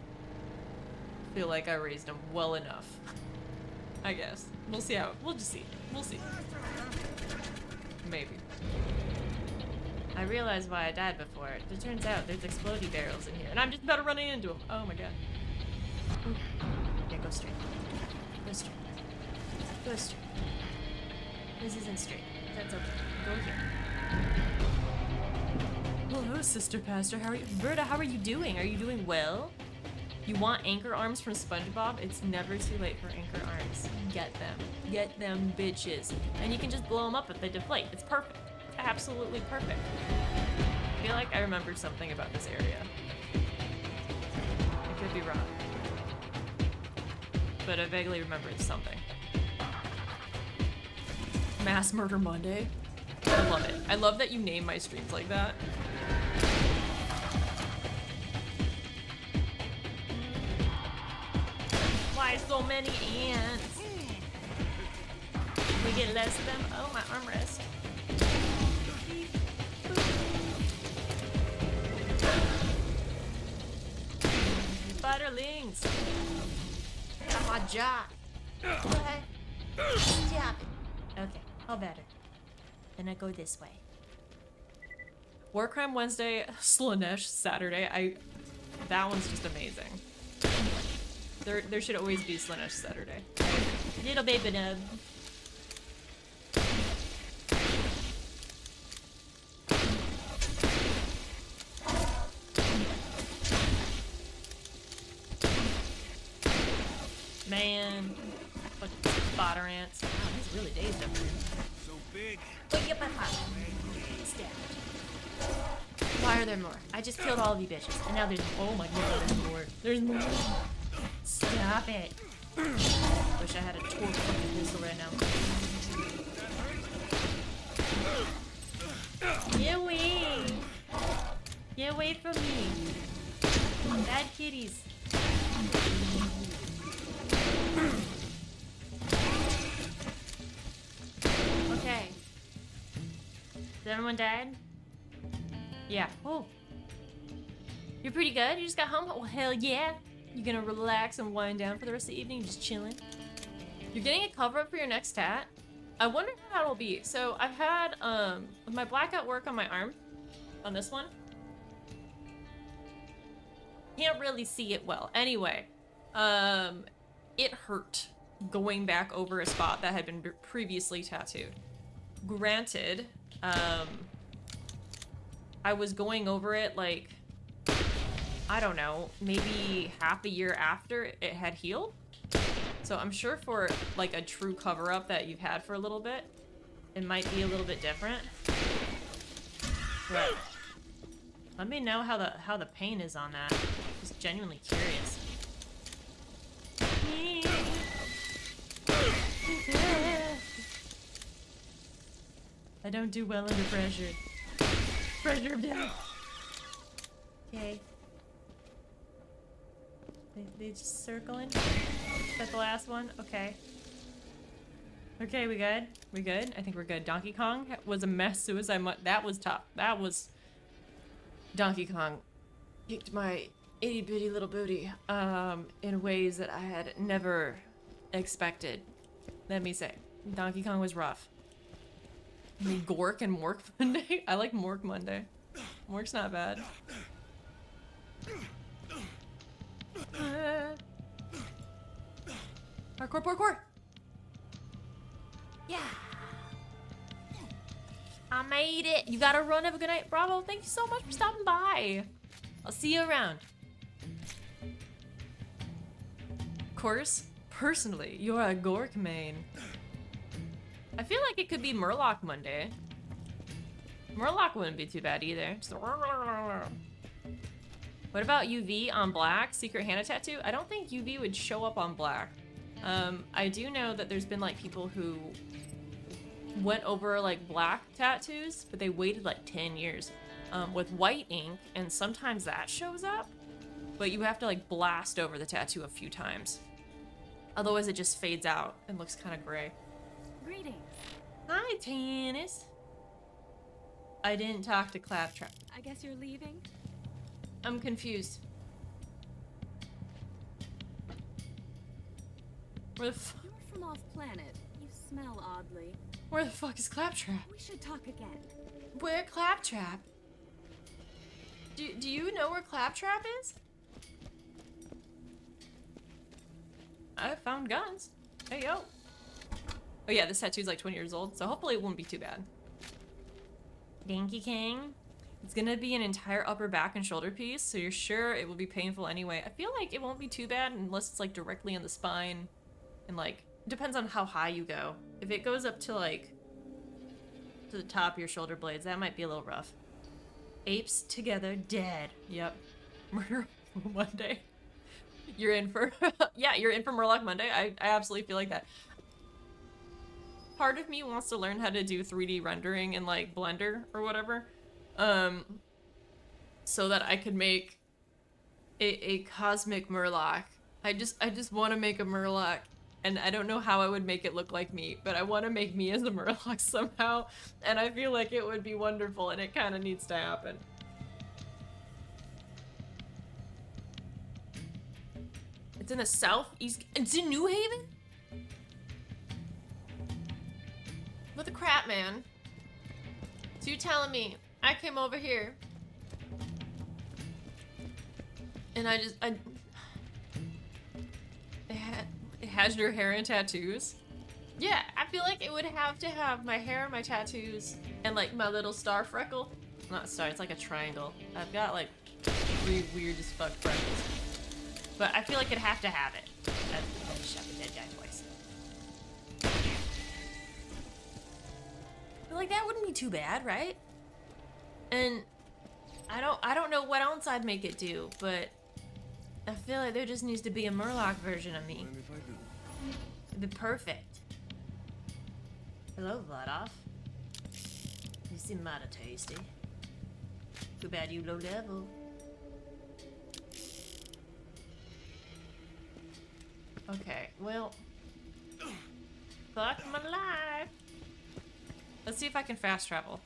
feel like I raised them well enough. I guess. We'll see how. We'll just see. We'll see. Maybe. I realized why I died before. It turns out there's explodey barrels in here, and I'm just about to run into them. Oh my god. Ooh. Yeah, go straight. Go straight. Go straight. This isn't straight. That's okay. Go here. Hello, Sister Pastor. How are you? Berta, how are you doing? Are you doing well? You want anchor arms from SpongeBob? It's never too late for anchor arms. Get them. Get them bitches. And you can just blow them up if they deflate. It's perfect. It's absolutely perfect. I feel like I remembered something about this area. I could be wrong. But I vaguely remembered something. Mass Murder Monday? I love it. I love that you name my streams like that. Why so many ants? We get less of them? Oh, my armrest. Butterlings! Got my jaw. What? Stop it. Okay, all better. Then I go this way. War Crime Wednesday, Slanesh Saturday. That one's just amazing. There should always be Slanesh Saturday. Little baby nub. Man, fucking spotter ants. Wow, he's really dazed up here. So big. Oh, yep, Stab. Why are there more? I just killed all of you bitches, and now there's. Oh my god, there's more. There's more. Stop it. Wish I had a torque fucking pistol right now. Get away! Get away from me! Bad kitties. Okay. Has everyone died? Yeah. Oh. You're pretty good? You just got home? Well, hell yeah. You gonna relax and wind down for the rest of the evening? Just chilling? You're getting a cover-up for your next tat? I wonder how that'll be. So I've had, my blackout work on my arm. On this one. Can't really see it well. Anyway. It hurt going back over a spot that had been previously tattooed. Granted, I was going over it like, I don't know, maybe half a year after it had healed. So I'm sure for like a true cover-up that you've had for a little bit, it might be a little bit different. But let me know how the pain is on that. Just genuinely curious. I don't do well under pressure. Pressure of death. Okay. They just circling? Is that the last one? Okay. Okay, we good? We good? I think we're good. Donkey Kong was a mess. Suicide that was tough. That was... Donkey Kong kicked my itty bitty little booty in ways that I had never expected. Let me say. Donkey Kong was rough. I mean, Gork and Mork Monday? I like Mork Monday. Mork's not bad. Parkour, parkour! Yeah! I made it! You gotta run. Have a good night, Bravo. Thank you so much for stopping by. I'll see you around. Of course, personally, you're a Gork main. I feel like it could be Murloc Monday. Murloc wouldn't be too bad either. Just what about UV on black? Secret Hannah tattoo? I don't think UV would show up on black. I do know that there's been like people who went over like black tattoos, but they waited like 10 years with white ink, and sometimes that shows up, but you have to like blast over the tattoo a few times. Otherwise it just fades out and looks kind of gray. Greetings. Hi, Tannis. I didn't talk to Claptrap. I guess you're leaving? I'm confused. Where the You're from off planet. You smell oddly. Where the fuck is Claptrap? We should talk again. Where Claptrap? Do you know where Claptrap is? I found guns. Hey, yo. Oh yeah, this tattoo's like 20 years old, so hopefully it won't be too bad. Dinky King. It's gonna be an entire upper back and shoulder piece, so you're sure it will be painful anyway. I feel like it won't be too bad unless it's like directly on the spine, and like, it depends on how high you go. If it goes up to like, to the top of your shoulder blades, that might be a little rough. Apes together, dead. Yep. Murder Monday. You're in for, yeah, you're in for Murloc Monday. I absolutely feel like that. Part of me wants to learn how to do 3D rendering in like Blender or whatever, so that I could make a cosmic Murloc. I just want to make a Murloc, and I don't know how I would make it look like me, but I want to make me as a Murloc somehow, and I feel like it would be wonderful, and it kind of needs to happen. It's in the southeast. It's in New Haven? What the crap, man? So you're telling me I came over here and it has your hair and tattoos? Yeah, I feel like it would have to have my hair, my tattoos, and like my little star freckle. Not a star, it's like a triangle. I've got like 3 weird as fuck freckles. But I feel like it'd have to have it. I just shot the dead guy twice. But like that wouldn't be too bad, right? And I don't know what else I'd make it do, but I feel like there just needs to be a Murloc version of me. And if I do? It'd be perfect. Hello, Vladov. You seem mighty tasty. Too bad you low level. Okay, well, fuck my life. Let's see if I can fast travel.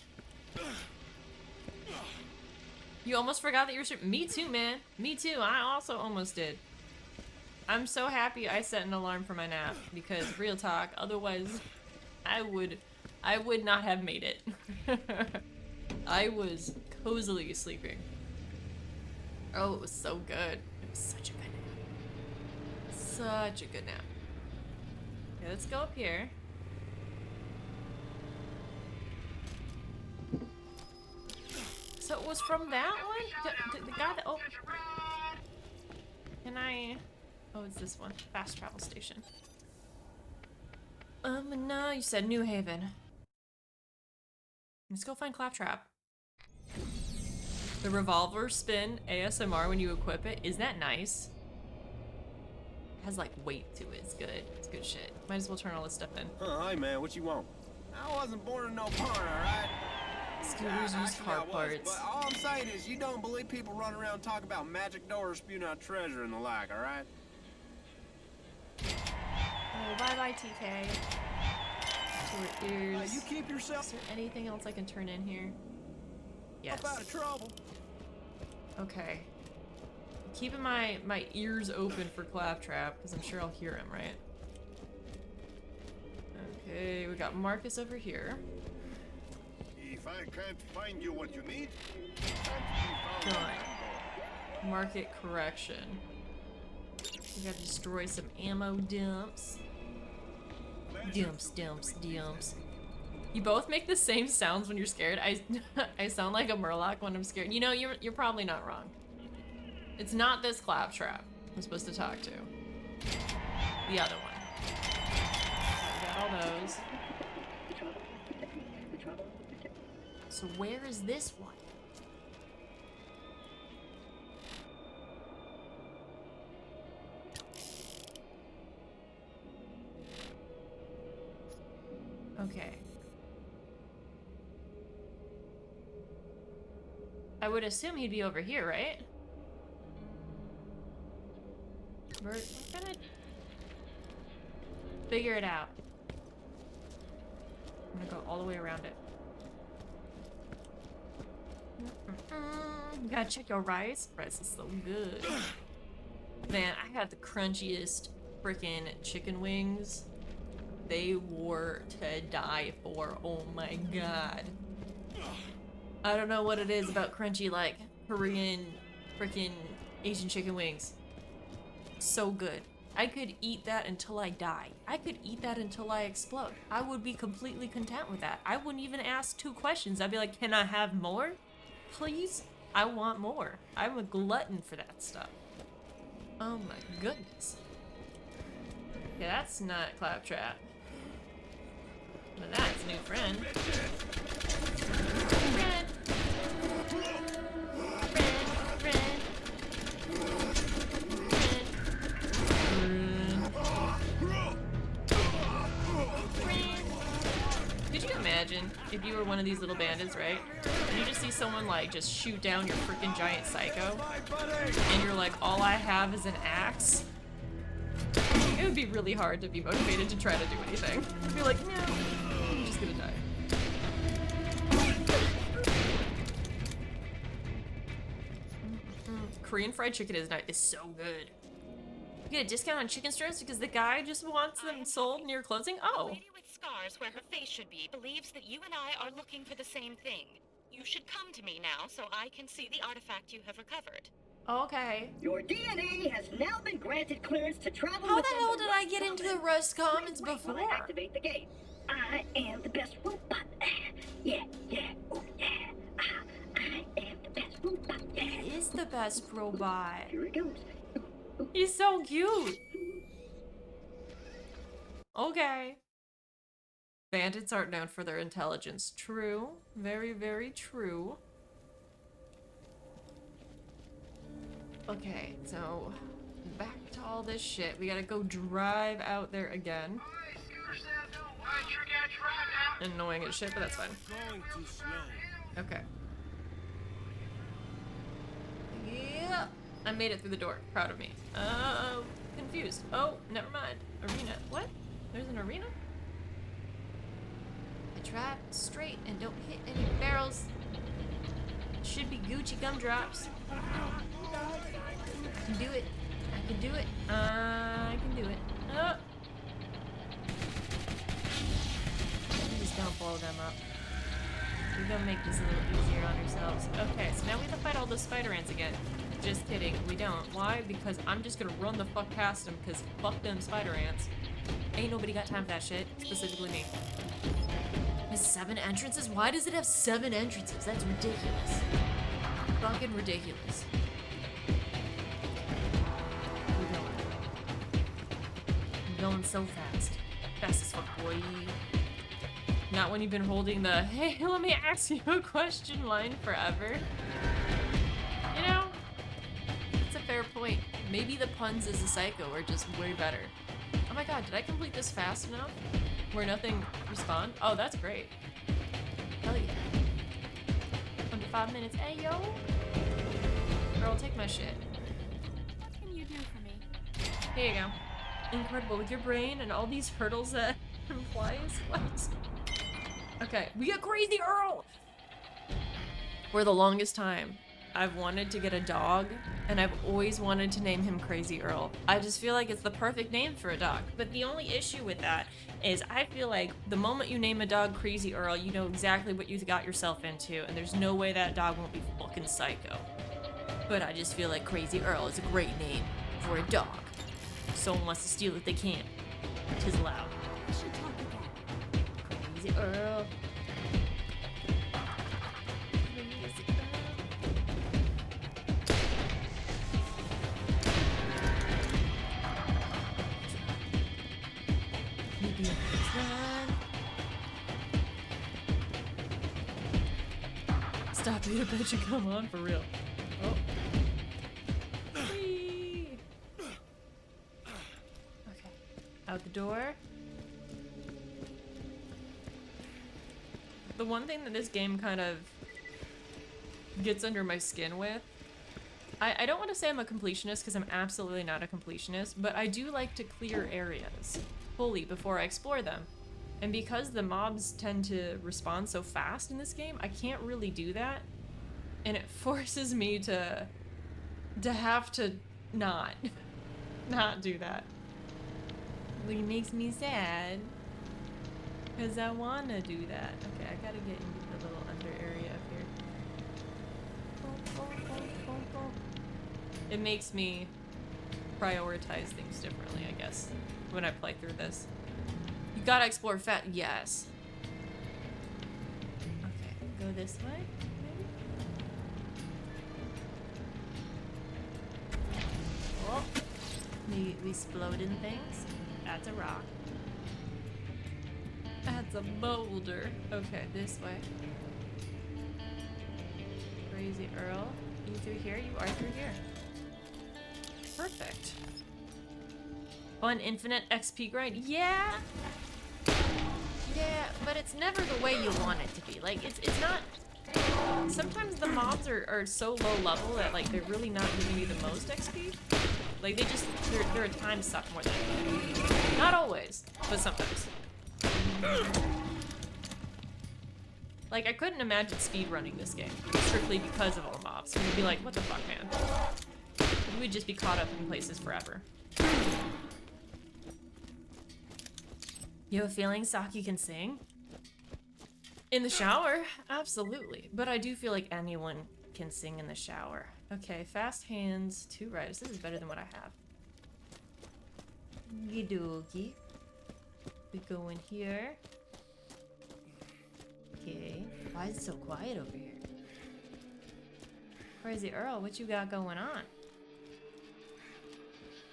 You almost forgot that you were me too, man. Me too. I also almost did. I'm so happy I set an alarm for my nap because real talk, otherwise I would not have made it. I was cozily sleeping. Oh, it was so good. It was such a good nap. Such a good nap. Okay, let's go up here. So it was from that one? The guy that... Oh. Can I... Oh, it's this one. Fast travel station. No, you said New Haven. Let's go find Claptrap. The revolver spin ASMR when you equip it. Is that nice? It has like weight to it. It's good. It's good shit. Might as well turn all this stuff in. Hi man, what you want? I wasn't born in no barn, alright? Scooters use Actually, I car was, parts. but all I'm saying is you don't believe people run around talking about magic doors, spewing out treasure and the like, alright? Oh, bye-bye, TK. Short ears. You keep yourself Is there anything else I can turn in here? Yes. up out of trouble. Okay. Keeping my ears open for Claptrap, because I'm sure I'll hear him, right? Okay, we got Marcus over here. If I can't find you what you need, you can't be found. Done. Market correction. We gotta destroy some ammo dumps. Dumps. You both make the same sounds when you're scared. I sound like a Murloc when I'm scared. You know, you're probably not wrong. It's not this Claptrap I'm supposed to talk to. The other one. We got all those. So where is this one? Okay. I would assume he'd be over here, right? We're gonna figure it out. I'm gonna go all the way around it. You gotta check your rice. Rice is so good. Man, I had the crunchiest freaking chicken wings. They were to die for. Oh my god. I don't know what it is about crunchy, like, Korean freaking Asian chicken wings. So good. I could eat that until I die. I could eat that until I explode. I would be completely content with that. I wouldn't even ask 2 questions. I'd be like, can I have more? Please? I want more. I'm a glutton for that stuff. Oh my goodness. Yeah, that's not Claptrap. But that's new friend. Friend. Could you imagine if you were one of these little bandits, right? And you just see someone like just shoot down your freaking giant psycho, and you're like, all I have is an axe? It would be really hard to be motivated to try to do anything. I'd be like, no, I'm just gonna die. Korean fried chicken is so good. You get a discount on chicken strips because the guy just wants them sold near closing? Oh. A lady with scars where her face should be believes that you and I are looking for the same thing. You should come to me now so I can see the artifact you have recovered. Okay. Your DNA has now been granted clearance to travel. How the hell did I get into the Rust Commons before? When I activate the gate. I am the best robot. Yeah, oh yeah. I am the best robot. Yeah. He is the best robot. Here it goes. He's so cute. Okay. Bandits aren't known for their intelligence. True. Very, very true. Okay, so back to all this shit. We gotta go drive out there again. Annoying as shit, but that's fine. Going too slow. Okay. Yeah. I made it through the door. Proud of me. Confused. Oh, never mind. Arena. What? There's an arena? I drive straight and don't hit any barrels. Should be Gucci gumdrops. I can do it. I can do it. I can do it. Oh. I'm just gonna blow them up. We're gonna make this a little easier on ourselves. Okay, so now we have to fight all those spider ants again. Just kidding, we don't. Why? Because I'm just gonna run the fuck past them, because fuck them spider ants. Ain't nobody got time for that shit. Specifically me. Has 7 entrances? Why does it have 7 entrances? That's ridiculous. Fucking ridiculous. We're going so fast. Fast as fuck, boy. Not when you've been holding the, hey, let me ask you a question line forever. You know? It's a fair point. Maybe the puns as a psycho are just way better. Oh my god, did I complete this fast enough? Where nothing respawned? Oh, that's great. Hell yeah. Under 5 minutes. Hey, yo! Girl, take my shit. What can you do for me? Here you go. Incredible. With your brain and all these hurdles that implies? What? Okay, we got Crazy Earl! For the longest time, I've wanted to get a dog, and I've always wanted to name him Crazy Earl. I just feel like it's the perfect name for a dog. But the only issue with that is I feel like the moment you name a dog Crazy Earl, you know exactly what you got yourself into, and there's no way that dog won't be fucking psycho. But I just feel like Crazy Earl is a great name for a dog. If someone wants to steal it, they can. Tis loud. We should talk again. Crazy Earl. Stop it, I bet you come on for real. Oh. Whee! Okay. Out the door. The one thing that this game kind of gets under my skin with, I don't want to say I'm a completionist because I'm absolutely not a completionist, but I do like to clear areas fully before I explore them. And because the mobs tend to respawn so fast in this game, I can't really do that. And it forces me to have to not do that. It makes me sad. Because I want to do that. Okay, I gotta get into the little under area up here. It makes me prioritize things differently, I guess, when I play through this. You gotta explore fat. Yes. Okay, go this way, maybe? Oh, we exploding things. That's a rock. That's a boulder. Okay, this way. Crazy Earl. You through here? You are through here. Perfect. Fun infinite XP grind. Yeah! Yeah, but it's never the way you want it to be. Like, it's not... Sometimes the mobs are so low level that, like, they're really not giving you the most XP. Like, they're a time suck more than anything. Not always, but sometimes. Like, I couldn't imagine speedrunning this game, strictly because of all the mobs. You'd be like, what the fuck, man? You would just be caught up in places forever. You have a feeling Saki can sing? In the shower? Absolutely. But I do feel like anyone can sing in the shower. Okay, fast hands, 2 rights. This is better than what I have. Okie we go in here. Okay. Why is it so quiet over here? Crazy Earl, what you got going on?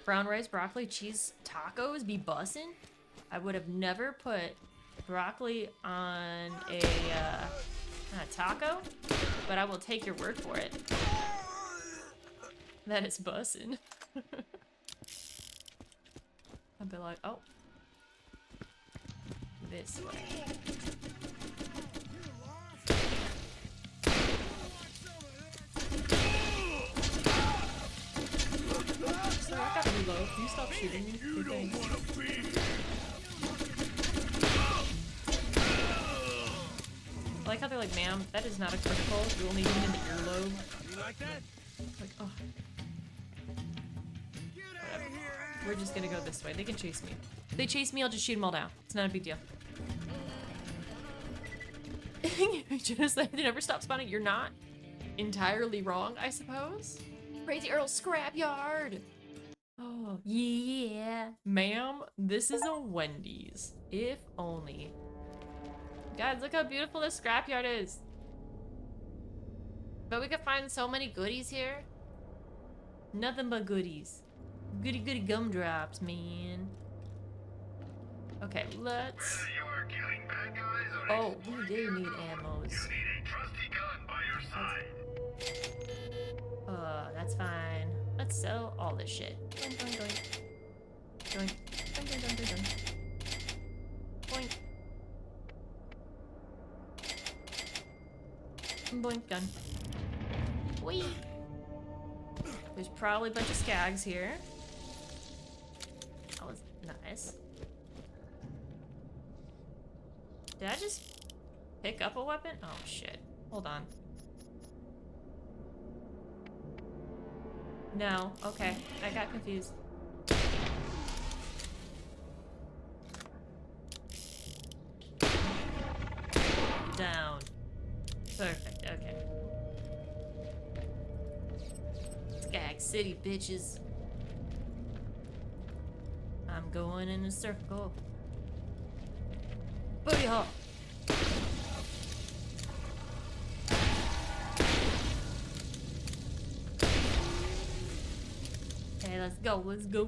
Brown rice, broccoli, cheese, tacos be bussin'? I would have never put broccoli on a taco, but I will take your word for it. That is bussin'. I'd be like, oh. This way. Sorry, I gotta reload. Can you stop shooting me? You don't wanna be. I like how they're like, ma'am, that is not a critical. You only need in the earlobe. You like that? Like, oh. Whatever. We're just gonna go this way. They can chase me. If they chase me, I'll just shoot them all down. It's not a big deal. Just they never stop spawning. You're not entirely wrong, I suppose. Crazy Earl's scrapyard. Oh, yeah. Ma'am, this is a Wendy's. If only. Guys, look how beautiful this scrapyard is. But we could find so many goodies here. Nothing but goodies. Goody goody gumdrops, man. Okay, let's... Oh, we do need ammos. You need a trusty gun by your side. That's fine. Let's sell all this shit. Doink, doink, doink. Doink, doink, doink, doink. Boink gun. Whee! There's probably a bunch of skags here. That was nice. Did I just pick up a weapon? Oh shit. Hold on. No. Okay. I got confused. Down. Perfect. Okay. Skag City, bitches. I'm going in a circle. Booty hole. Hey, let's go. Let's go.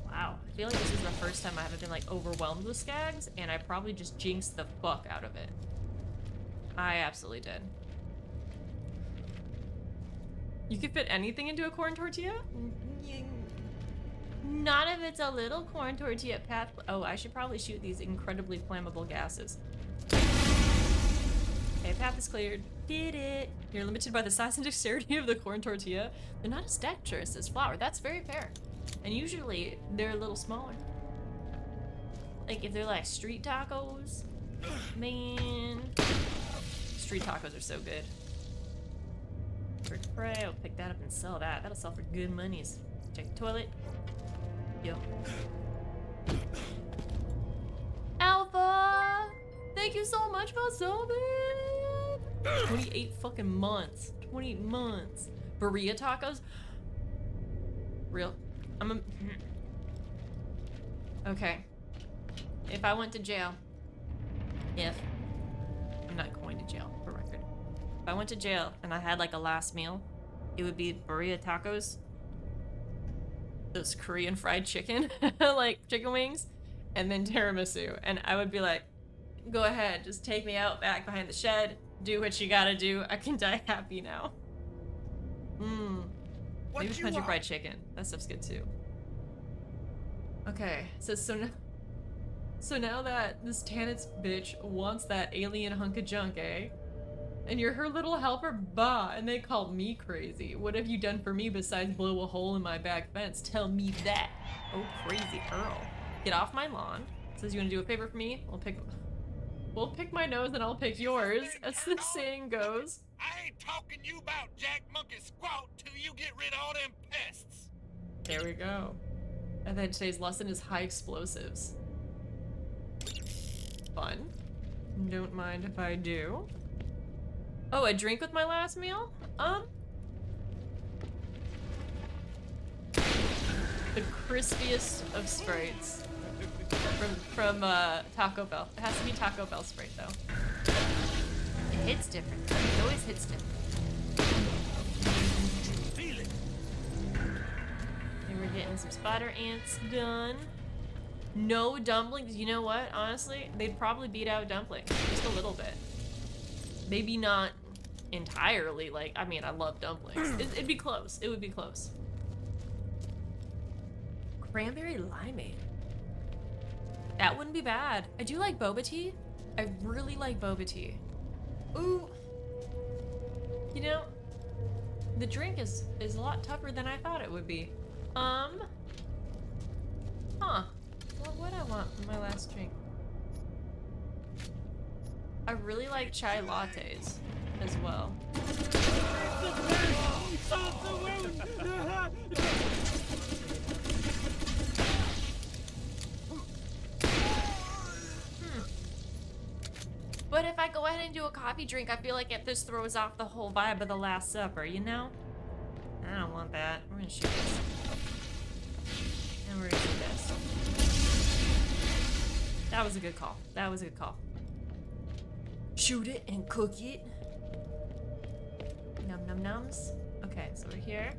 Wow. I feel like this is the first time I haven't been like overwhelmed with skags, and I probably just jinxed the fuck out of it. I absolutely did. You could fit anything into a corn tortilla? Not if it's a little corn tortilla path. Oh, I should probably shoot these incredibly flammable gases. Okay, path is cleared. Did it. You're limited by the size and dexterity of the corn tortilla. They're not as dexterous as flour. That's very fair. And usually, they're a little smaller. Like, if they're like street tacos, man. Street tacos are so good. Bird of prey, I'll pick that up and sell that. That'll sell for good monies. Check the toilet. Yo. Alpha! Thank you so much for subbing! 28 fucking months. 28 months. Burrito tacos? Real? Okay. If I went to jail. I'm not going to jail, for record. If I went to jail and I had like a last meal, it would be burrito tacos, those Korean fried chicken, like chicken wings, and then tiramisu. And I would be like, go ahead, just take me out back behind the shed, do what you gotta do. I can die happy now. Maybe country fried chicken. That stuff's good too. Okay, so now that this Tanit's bitch wants that alien hunk of junk, eh? And you're her little helper? Bah, and they call me crazy. What have you done for me besides blow a hole in my back fence? Tell me that. Oh, crazy Earl. Get off my lawn. Says you wanna do a favor for me? We'll pick my nose and I'll pick yours, as the saying goes. I ain't talking you about Jack Monkey Squat till you get rid of all them pests. There we go. And then today's lesson is high explosives. Fun. Don't mind if I do. Oh, a drink with my last meal? The crispiest of Sprites. From Taco Bell. It has to be Taco Bell Sprite though. It hits different. It always hits different. Feel it. And we're getting some spider ants done. No dumplings. You know what? Honestly, they'd probably beat out dumplings. Just a little bit. Maybe not entirely. Like, I mean, I love dumplings. It'd be close. It would be close. Cranberry limeade. That wouldn't be bad. I do like boba tea. I really like boba tea. Ooh. You know, the drink is a lot tougher than I thought it would be. Huh. What would I want for my last drink? I really like chai lattes as well. But if I go ahead and do a coffee drink, I feel like it just throws off the whole vibe of the Last Supper, you know? I don't want that. We're gonna shoot this. And we're gonna do this. That was a good call. That was a good call. Shoot it and cook it. Num num nums. Okay, so we're here.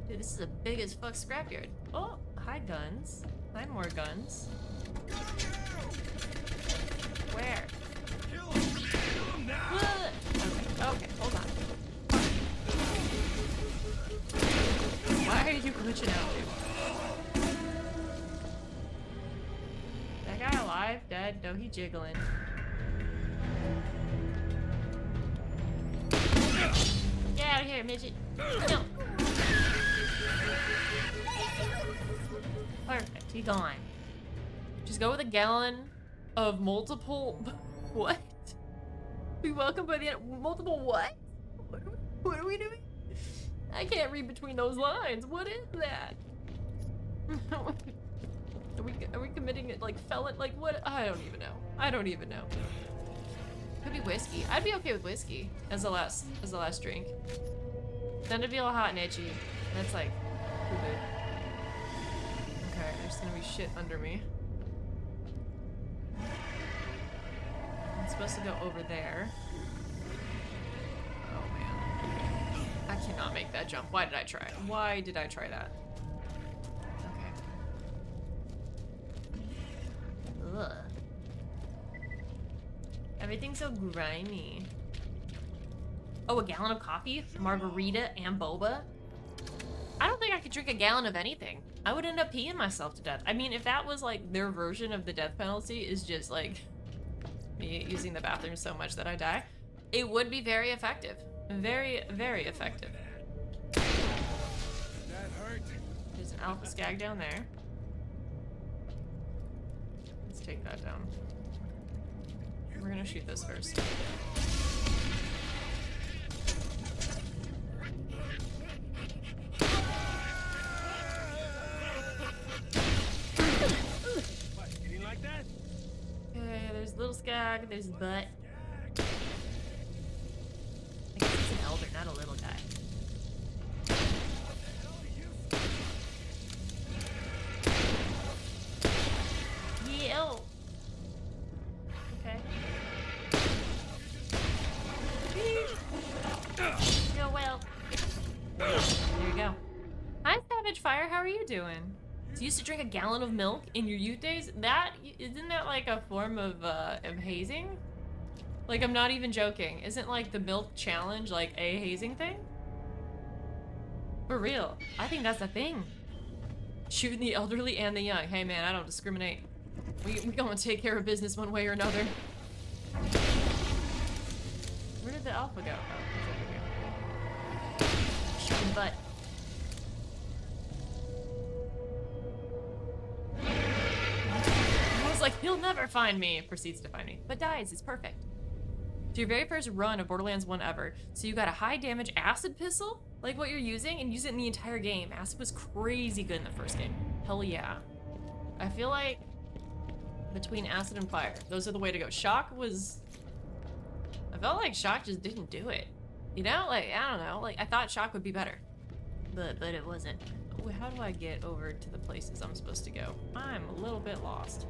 Dude, this is a big as fuck scrapyard. Oh, hi guns. Hi more guns. Where? Okay, hold on. Why are you glitching out, dude? though. He jiggling. Get out of here, midget. No. Perfect. He gone. Just go with a gallon of multiple... What? Be welcomed by the end. Multiple what? What are we doing? I can't read between those lines. What is that? Are we committing it like felon? Like what? I don't even know. I don't even know. Could be whiskey. I'd be okay with whiskey as the last drink. Then it'd be all hot and itchy. That's like poo-poo. Okay, there's gonna be shit under me. I'm supposed to go over there. Oh man. I cannot make that jump. Why did I try? Why did I try that? Okay. Ugh. Everything's so grimy. Oh, a gallon of coffee, margarita, and boba? I don't think I could drink a gallon of anything. I would end up peeing myself to death. I mean, if that was like their version of the death penalty is just like me using the bathroom so much that I die, it would be very effective. Very, very effective. That hurt. There's an alpha skag down there. Let's take that down. We're gonna shoot this first. What, you didn't like that? Okay, there's little skag, there's butt. I guess it's an elder, not a little guy. Yeah. Okay. Yo, well. There you go. Hi, Savage Fire. How are you doing? So you used to drink a gallon of milk in your youth days? Isn't that like a form of hazing? Like, I'm not even joking. Isn't like the milk challenge like a hazing thing? For real. I think that's a thing. Shooting the elderly and the young. Hey man, I don't discriminate. We gonna take care of business one way or another. Where did the alpha go? Oh, it's over here. Shooting butt. I was like, he'll never find me. Proceeds to find me, but dies. It's perfect. So your very first run of Borderlands 1 ever. So you got a high damage acid pistol, like what you're using, and use it in the entire game. Acid was crazy good in the first game. Hell yeah. I feel like between acid and fire, those are the way to go. Shock was... I felt like Shock just didn't do it. You know, like, I don't know. Like, I thought Shock would be better. But it wasn't. Wait, how do I get over to the places I'm supposed to go? I'm a little bit lost.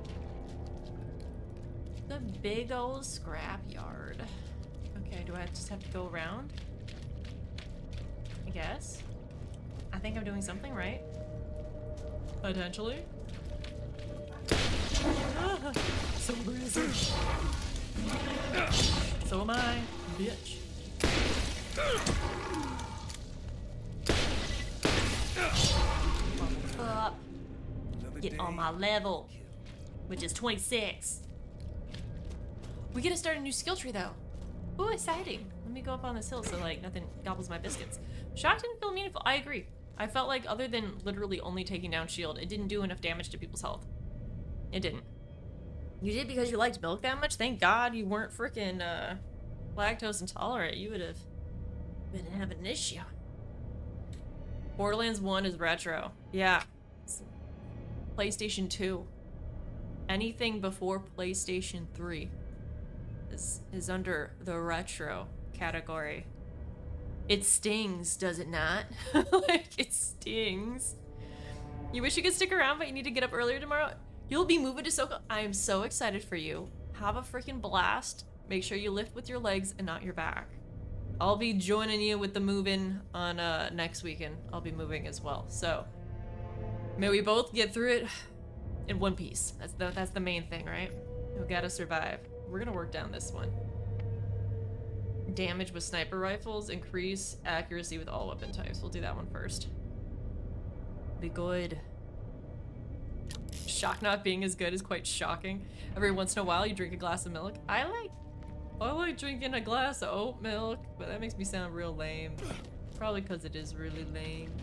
The big old scrap yard. Okay, do I just have to go around? I guess. I think I'm doing something right. Potentially. So aggressive. So am I, bitch. Up. Get on my level, which is 26. We get to start a new skill tree though. Ooh, exciting. Let me go up on this hill so like nothing gobbles my biscuits. Shock didn't feel meaningful. I agree. I felt like other than literally only taking down shield, it didn't do enough damage to people's health. It didn't. You did because you liked milk that much? Thank God you weren't freaking lactose intolerant. You would have been having an issue. Borderlands 1 is retro. Yeah. It's PlayStation 2. Anything before PlayStation 3 is under the retro category. It stings, does it not? Like, it stings. You wish you could stick around, but you need to get up earlier tomorrow? You'll be moving to SoCal. I am so excited for you. Have a freaking blast. Make sure you lift with your legs and not your back. I'll be joining you with the moving on next weekend. I'll be moving as well. So may we both get through it in one piece. That's the main thing, right? We gotta survive. We're gonna work down this one. Damage with sniper rifles, increase accuracy with all weapon types. We'll do that one first. Be good. shock not being as good is quite shocking. Every once in a while, you drink a glass of milk. I like drinking a glass of oat milk, but that makes me sound real lame. Probably because it is really lame.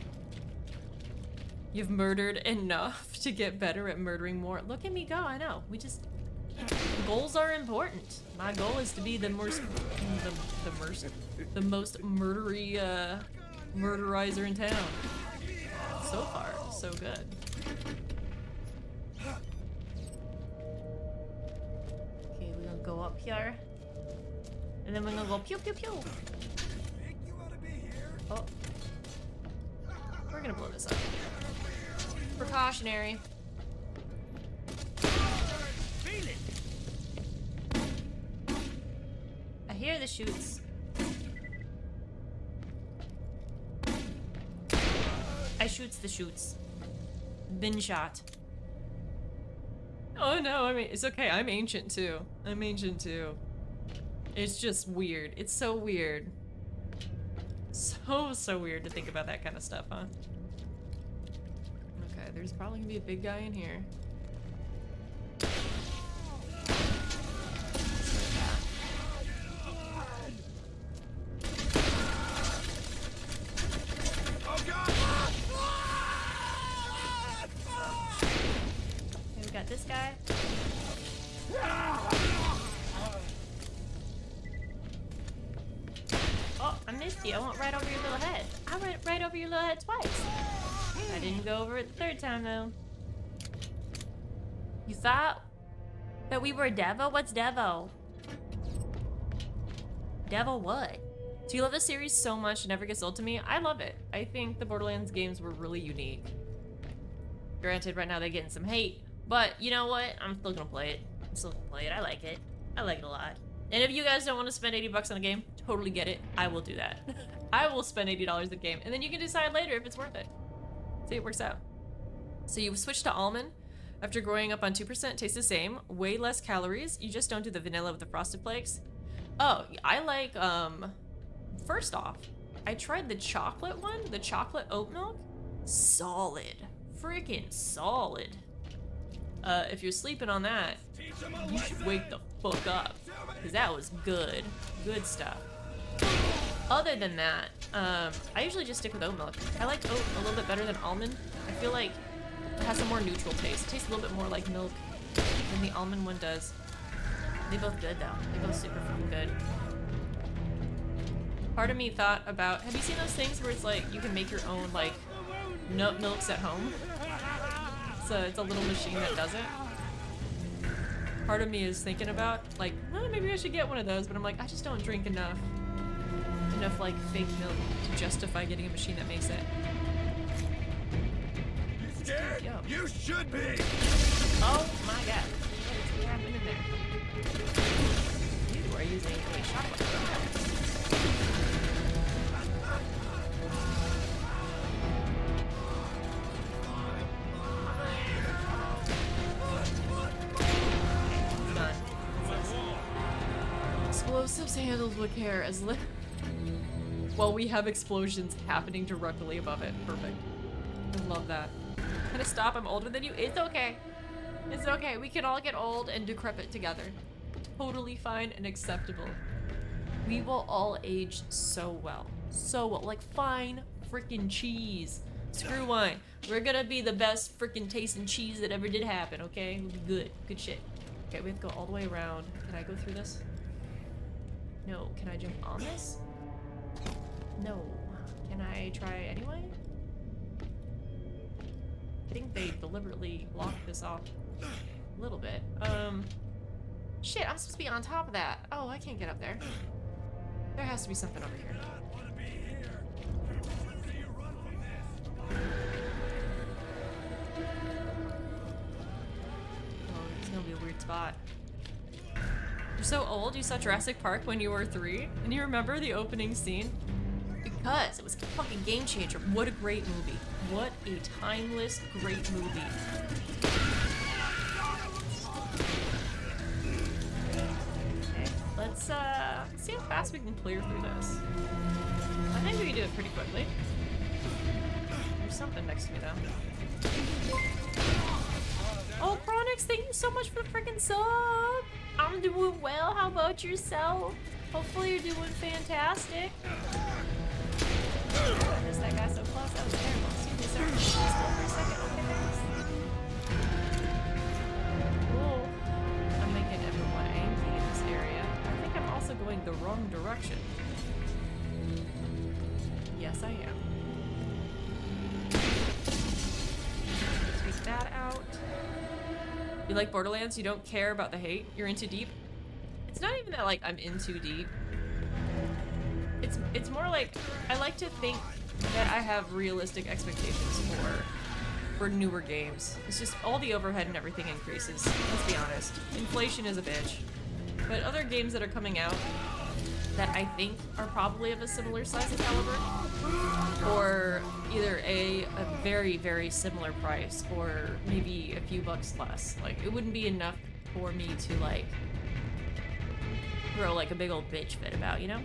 You've murdered enough to get better at murdering more. Look at me go, I know. Goals are important. My goal is to be the most murderizer in town. So far, so good. Okay, we're gonna go up here. And then we're gonna go pew pew pew. Oh. We're gonna blow this up. Precautionary. I hear the shoots. I shoots the shoots. Been shot. Oh no, I mean, it's okay. I'm ancient too. I'm ancient too. It's just weird. It's so weird. So weird to think about that kind of stuff, huh? Okay, there's probably gonna be a big guy in here. Okay, we got this guy. Oh, I missed you. I went right over your little head. I went right over your little head twice. I didn't go over it the third time, though. You thought that we were Devo? What's Devo? Devo what? Do you love the series so much it never gets old to me? I love it. I think the Borderlands games were really unique. Granted, right now they're getting some hate, but you know what? I'm still gonna play it. I'm still gonna play it. I like it. I like it a lot. And if you guys don't want to spend 80 bucks on a game, totally get it. I will do that. I will spend $80 on a game, and then you can decide later if it's worth it. See, it works out. So you switch to almond. After growing up on 2%, tastes the same. Way less calories. You just don't do the vanilla with the frosted flakes. Oh, I like, first off, I tried the chocolate one, the chocolate oat milk. Solid. Freaking solid. If you're sleeping on that, you should wake the fuck up. Because that was good. Good stuff. Other than that, I usually just stick with oat milk. I like oat a little bit better than almond. I feel like it has a more neutral taste. It tastes a little bit more like milk than the almond one does. They both good though. They both super fucking good. Part of me thought about, have you seen those things where it's like you can make your own like nut milks at home? So it's a little machine that does it. Part of me is thinking about like, well, maybe I should get one of those, but I'm like, I just don't drink enough like fake milk to justify getting a machine that makes it. Scared? You should be! Oh my god. What is happening there? You are using a chocolate. Done. Explosives handled with care as while we have explosions happening directly above it. Perfect. I love that. Can I stop? I'm older than you. It's okay. It's okay. We can all get old and decrepit together. Totally fine and acceptable. We will all age so well. So well. Like fine freaking cheese. Screw wine. We're gonna be the best freaking tasting cheese that ever did happen, okay? We'll be good. Good shit. Okay, we have to go all the way around. Can I go through this? No. Can I jump on this? No. Can I try anyway? I think they deliberately blocked this off a little bit. Shit, I'm supposed to be on top of that. Oh, I can't get up there. There has to be something over here. Oh, this is gonna be a weird spot. You're so old, you saw Jurassic Park when you were 3, and you remember the opening scene? Because it was a fucking game changer. What a great movie. What a timeless, great movie. Okay, let's see how fast we can clear through this. I think we can do it pretty quickly. There's something next to me though. Oh, Chronix, thank you so much for the freaking sub. I'm doing well. How about yourself? Hopefully you're doing fantastic. I missed that guy so close. That was terrible. Excuse me, sir. Hold still for a second. Okay, thanks. Cool. I'm making everyone angry in this area. I think I'm also going the wrong direction. Yes, I am. Take that out. You like Borderlands? You don't care about the hate? You're in too deep? It's not even that, like, I'm in too deep. It's more like, I like to think that I have realistic expectations for newer games. It's just all the overhead and everything increases, let's be honest. Inflation is a bitch. But other games that are coming out that I think are probably of a similar size and caliber, or either a very, very similar price, or maybe a few bucks less. Like, it wouldn't be enough for me to, like, throw, like, a big old bitch fit about, you know?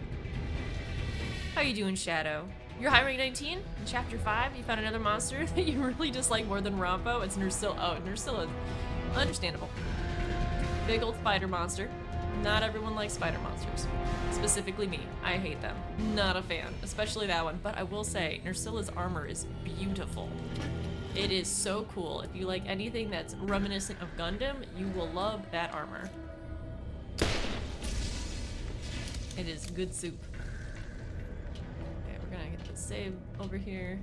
How you doing, Shadow? You're high rank 19? In chapter 5, you found another monster that you really dislike more than Rompo? It's Nursilla. Oh, Nursilla. Understandable. Big old spider monster. Not everyone likes spider monsters. Specifically me. I hate them. Not a fan. Especially that one. But I will say, Nursilla's armor is beautiful. It is so cool. If you like anything that's reminiscent of Gundam, you will love that armor. It is good soup. Okay, we're gonna get the save over here.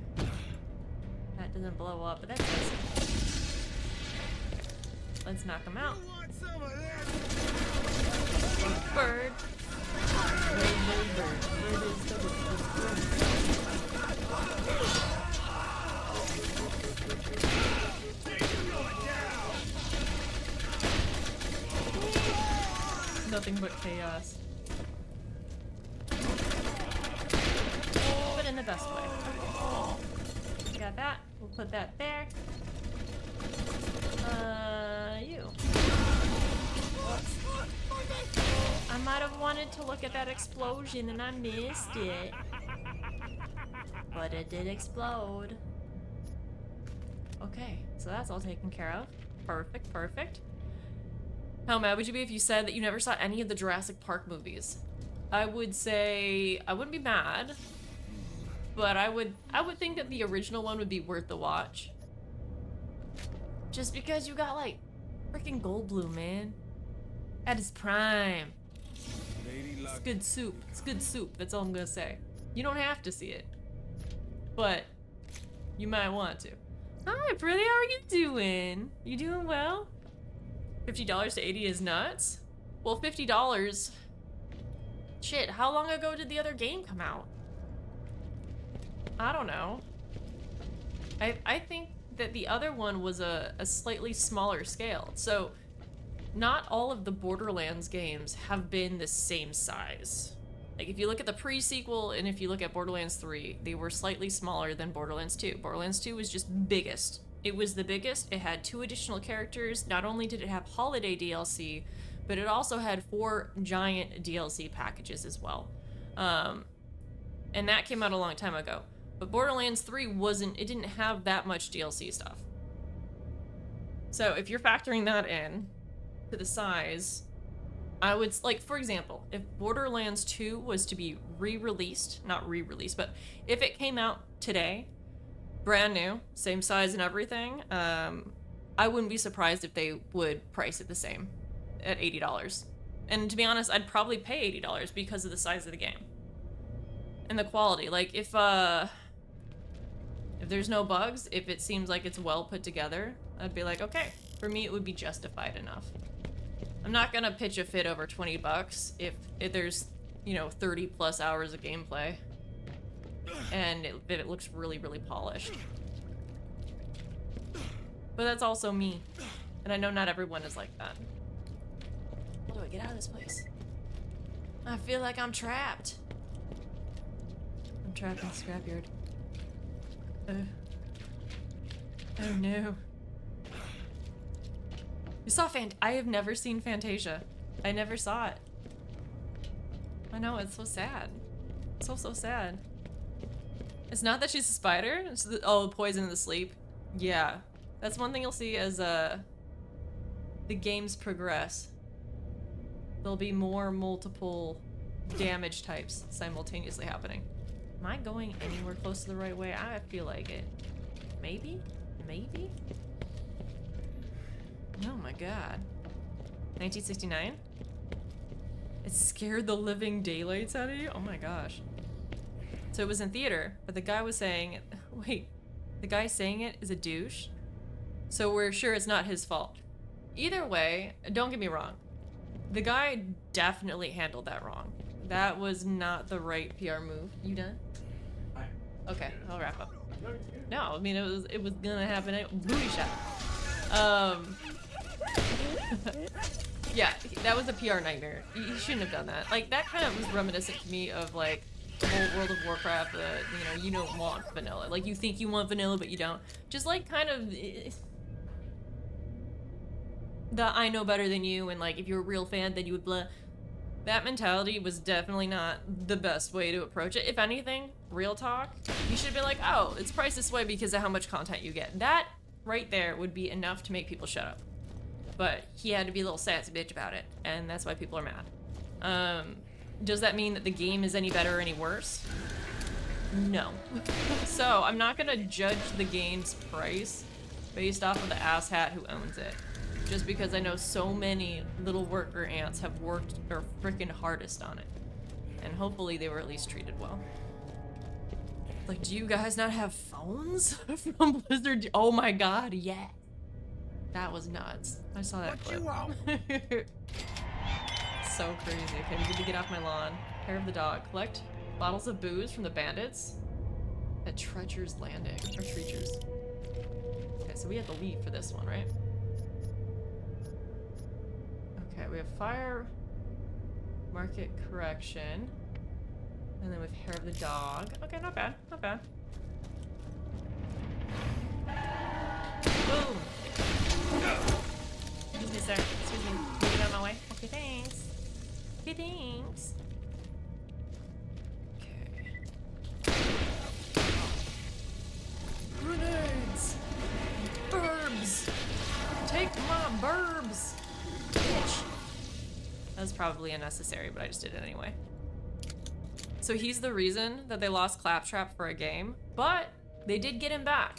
That doesn't blow up, but that's nice. Let's knock him out. Bird. Bird, bird, bird. Bird is the bird. Nothing but chaos. But in the best way. Okay. Got that. We'll put that there. You. Whoops. I might have wanted to look at that explosion and I missed it. But it did explode. Okay, so that's all taken care of. Perfect, perfect. How mad would you be if you said that you never saw any of the Jurassic Park movies? I would say I wouldn't be mad, but I would think that the original one would be worth the watch. Just because you got like freaking Goldblum, man. At his prime. It's good soup. It's good soup. That's all I'm gonna say. You don't have to see it, but you might want to. Hi, pretty. How are you doing? You doing well? $50 to 80 is nuts. Well, $50. Shit. How long ago did the other game come out? I don't know. I think that the other one was a slightly smaller scale. So not all of the Borderlands games have been the same size. Like, if you look at the pre-sequel and if you look at Borderlands 3, they were slightly smaller than Borderlands 2. Borderlands 2 was just biggest. It was the biggest. It had 2 additional characters. Not only did it have holiday DLC, but it also had 4 giant DLC packages as well. And that came out a long time ago. But Borderlands 3 it didn't have that much DLC stuff. So if you're factoring that in to the size, I would, like, for example, if Borderlands 2 was to be re-released, not re-released, but if it came out today, brand new, same size and everything, I wouldn't be surprised if they would price it the same at $80. And to be honest, I'd probably pay $80 because of the size of the game. And the quality. Like, if there's no bugs, if it seems like it's well put together, I'd be like, okay, for me it would be justified enough. I'm not gonna pitch a fit over 20 bucks if there's, you know, 30 plus hours of gameplay and it looks really, really polished. But that's also me, and I know not everyone is like that. How do I get out of this place? I feel like I'm trapped. I'm trapped in the scrapyard. Oh no. You saw I have never seen Fantasia. I never saw it. I know, it's so sad. So sad. It's not that she's a spider. It's oh, poison in the sleep. Yeah. That's one thing you'll see as the games progress, there'll be more multiple damage types simultaneously happening. Am I going anywhere close to the right way? I feel like it. Maybe? Maybe? Oh my god. 1969? It scared the living daylights out of you? Oh my gosh. So it was in theater, but the guy was saying, wait, the guy saying it is a douche? So we're sure it's not his fault. Either way, don't get me wrong. The guy definitely handled that wrong. That was not the right PR move. You done? Okay, I'll wrap up. No, I mean it was gonna happen. Booty shot. Yeah, that was a PR nightmare. You shouldn't have done that. Like that kind of was reminiscent to me of like the whole World of Warcraft. You don't want vanilla. Like you think you want vanilla, but you don't. Just like kind of the I know better than you, and like if you're a real fan, then you would blah. That mentality was definitely not the best way to approach it. If anything, real talk, you should be like, oh, it's priced this way because of how much content you get. That right there would be enough to make people shut up. But he had to be a little sassy bitch about it, and that's why people are mad. Does that mean that the game is any better or any worse? No. So I'm not gonna judge the game's price based off of the asshat who owns it. Just because I know so many little worker ants have worked their freaking hardest on it. And hopefully they were at least treated well. Like, do you guys not have phones from Blizzard? Oh my god, yeah. That was nuts. I saw that clip. So crazy. Okay, we need to get off my lawn. Hair of the dog. Collect bottles of booze from the bandits at Treacher's Landing. Or Treacher's. Okay, so we have to leave for this one, right? Okay, we have fire, market correction, and then with hair of the dog. Okay, not bad, not bad. Boom! Excuse me, sir. Excuse me. Can you get out of my way? Okay, thanks. Okay, thanks. Okay. Grenades! Burbs! Take my burbs! Bitch. That was probably unnecessary, but I just did it anyway. So he's the reason that they lost Claptrap for a game, but they did get him back.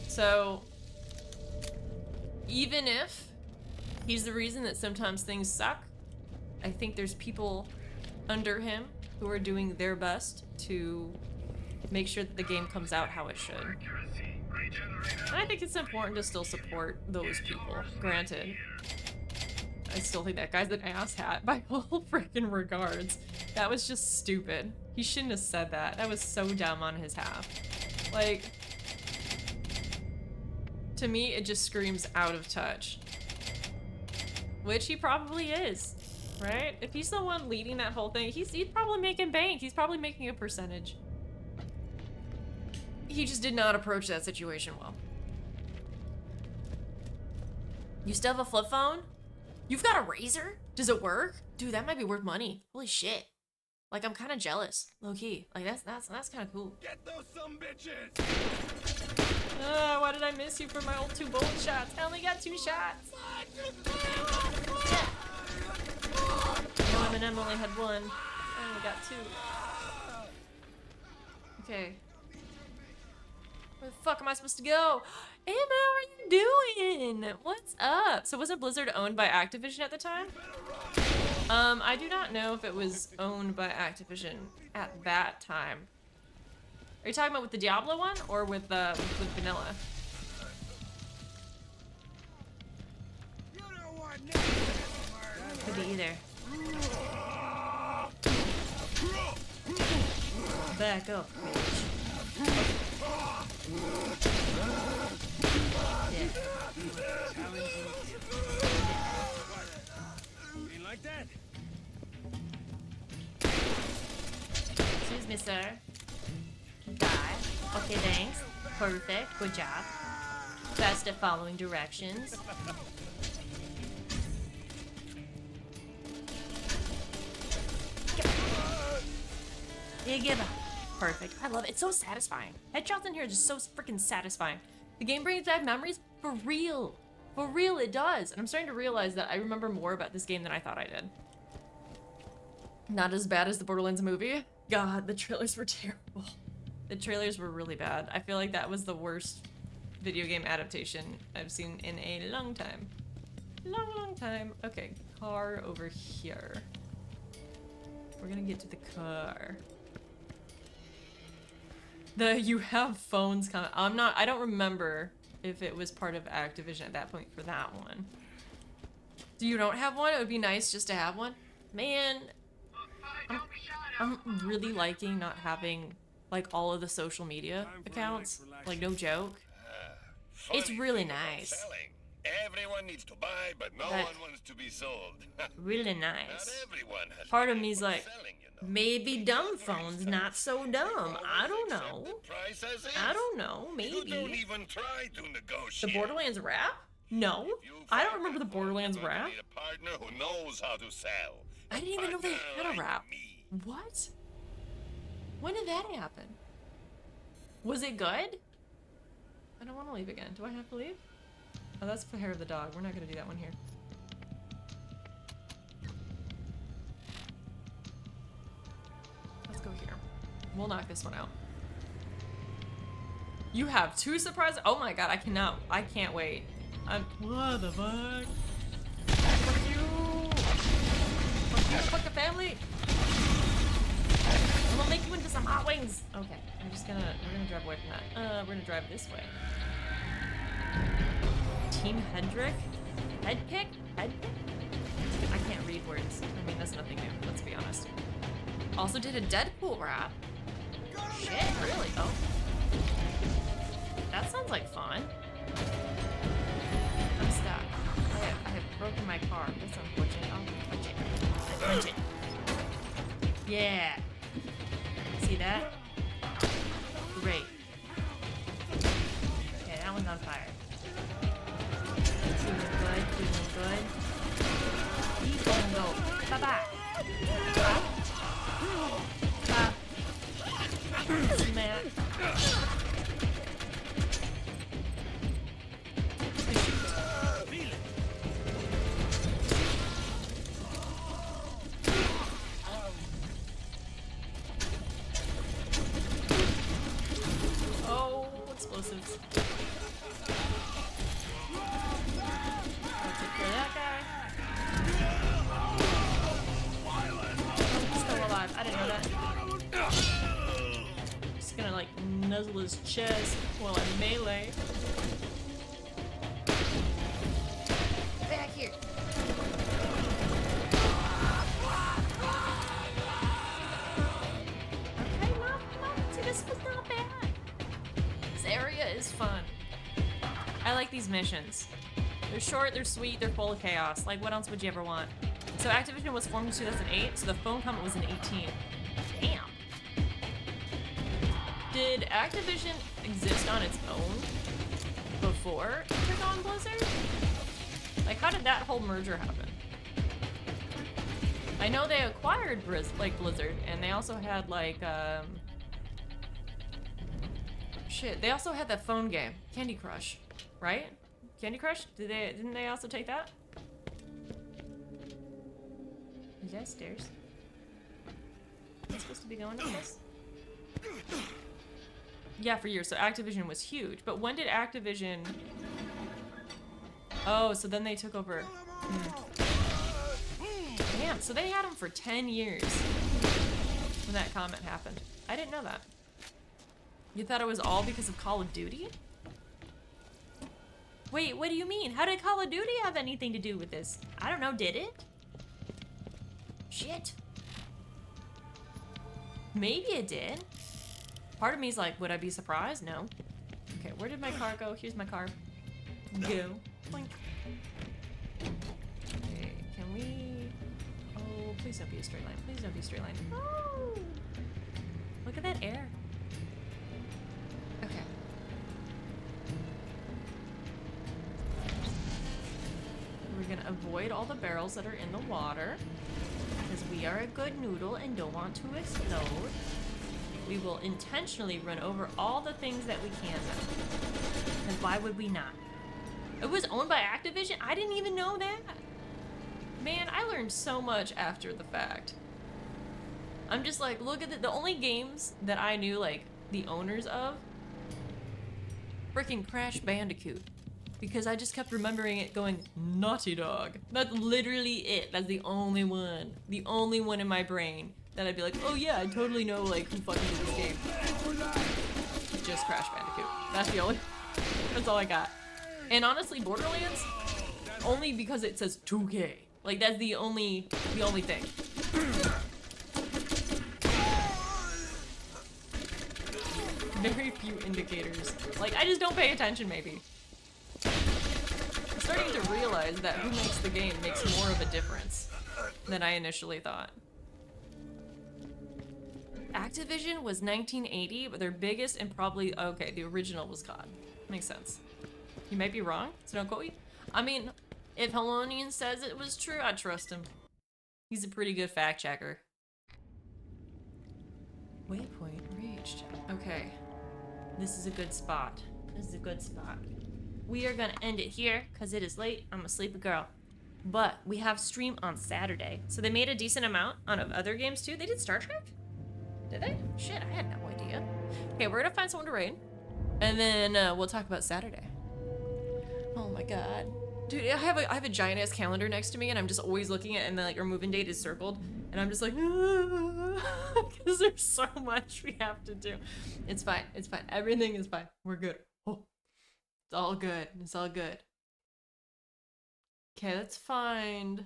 So even if he's the reason that sometimes things suck, I think there's people under him who are doing their best to make sure that the game comes out how it should. And I think it's important to still support those people. Granted, I still think that guy's an asshat by all freaking regards. That was just stupid. He shouldn't have said that. That was so dumb on his half. Like, to me, it just screams out of touch. Which he probably is, right? If he's the one leading that whole thing, he's probably making bank. He's probably making a percentage. He just did not approach that situation well. You still have a flip phone? You've got a razor? Does it work? Dude, that might be worth money. Holy shit. Like, I'm kind of jealous, low key. Like, that's kind of cool. Get those some bitches! Why did I miss you for my old 2 bullet shots? I only got 2 shots. No, Eminem only had 1. I only got 2. Okay. Where the fuck am I supposed to go? Emma, what are you doing? What's up? So wasn't Blizzard owned by Activision at the time? I do not know if it was owned by Activision at that time. Are you talking about with the Diablo one or with vanilla? Could be either. Back up, bitch. Yeah. You like that? Excuse me, sir. Die. Okay, thanks. Perfect. Good job. Best at following directions. You give up. Perfect. I love it. It's so satisfying. Headshots in here are just so freaking satisfying. The game brings back memories for real. For real, it does. And I'm starting to realize that I remember more about this game than I thought I did. Not as bad as the Borderlands movie. God, the trailers were terrible. The trailers were really bad. I feel like that was the worst video game adaptation I've seen in a long time. Long time. Okay, car over here. We're gonna get to the car. You have phones coming. I don't remember if it was part of Activision at that point for that one. So you don't have one? It would be nice just to have one. Man, I'm really liking not having like all of the social media accounts. Like, no joke. It's really nice. Everyone needs to buy, but no one wants to be sold. Really nice. Part of me's like, maybe dumb phones not so dumb. I don't know. I don't know. Maybe. You don't even try to negotiate. The Borderlands rap? No. I don't remember the Borderlands rap. Need a partner who knows how to sell. I didn't even know they had a rap. What? When did that happen? Was it good? I don't want to leave again. Do I have to leave? Oh, that's the hair of the dog. We're not gonna do that one here. Let's go here. We'll knock this one out. You have 2 surprises? Oh my god, I can't wait. What the fuck? Fuck you! Fuck you, fuck the family! I'm gonna make you into some hot wings! Okay, we're gonna drive away from that. We're gonna drive this way. Team Hendrick? Head pick? Head pick? I can't read words. I mean, that's nothing new, let's be honest. Also did a Deadpool rap. Shit, really? Oh. That sounds like fun. I'm stuck. I have broken my car. That's unfortunate. I'll punch it. I punch it. Yeah. See that? Great. Okay, that one's on fire. Doing good. He's gonna go. Bye-bye. Smack. Oh, explosives. I'll take care of that guy. He's still alive. I didn't know that. Just gonna like nuzzle his chest while I melee. Back here. Okay, see, this was not bad. This area is fun. I like these missions. They're short, they're sweet, they're full of chaos. Like, what else would you ever want? So Activision was formed in 2008, so the phone comment was in 18. Damn. Did Activision exist on its own before it took on Blizzard? Like, how did that whole merger happen? I know they acquired Blizzard, and they also had like shit. They also had that phone game, Candy Crush, right? Candy Crush? Didn't they also take that? Is that stairs? Am I supposed to be going up this? Yeah, for years. So Activision was huge. But when did Activision... Oh, so then they took over... Damn, so they had them for 10 years when that comment happened. I didn't know that. You thought it was all because of Call of Duty? Wait, what do you mean? How did Call of Duty have anything to do with this? I don't know, did it? Shit. Maybe it did. Part of me is like, would I be surprised? No. Okay, where did my car go? Here's my car. Go. Boink. Okay, can we... Oh, please don't be a straight line. Please don't be a straight line. Oh! Look at that air. Okay. We're gonna avoid all the barrels that are in the water, because we are a good noodle and don't want to explode. We will intentionally run over all the things that we can, though. And why would we not? It was owned by Activision? I didn't even know that. Man, I learned so much after the fact. I'm just like, look at the only games that I knew, like, the owners of. Freaking Crash Bandicoot. Because I just kept remembering it going, Naughty Dog. That's literally it. That's the only one. The only one in my brain that I'd be like, oh yeah, I totally know, like, who fucking did this game. Just Crash Bandicoot. That's the only, that's all I got. And honestly, Borderlands, only because it says 2K. Like, that's the only thing. Very few indicators. Like, I just don't pay attention, maybe. I'm starting to realize that who makes the game makes more of a difference than I initially thought. Activision was 1980, but their biggest and probably, okay, the original was COD. Makes sense. You might be wrong, so don't quote me. I mean, if Helonian says it was true, I trust him. He's a pretty good fact checker. Waypoint reached. Okay. This is a good spot. This is a good spot. We are gonna end it here, because it is late. I'm a sleepy girl. But we have stream on Saturday. So they made a decent amount on other games too. They did Star Trek? Did they? Shit, I had no idea. Okay, we're gonna find someone to raid. And then we'll talk about Saturday. Oh my god. Dude, I have a giant ass calendar next to me and I'm just always looking at it and then like our move-in date is circled. And I'm just like, because there's so much we have to do. It's fine. It's fine. Everything is fine. We're good. Oh, it's all good. It's all good. Okay, let's find.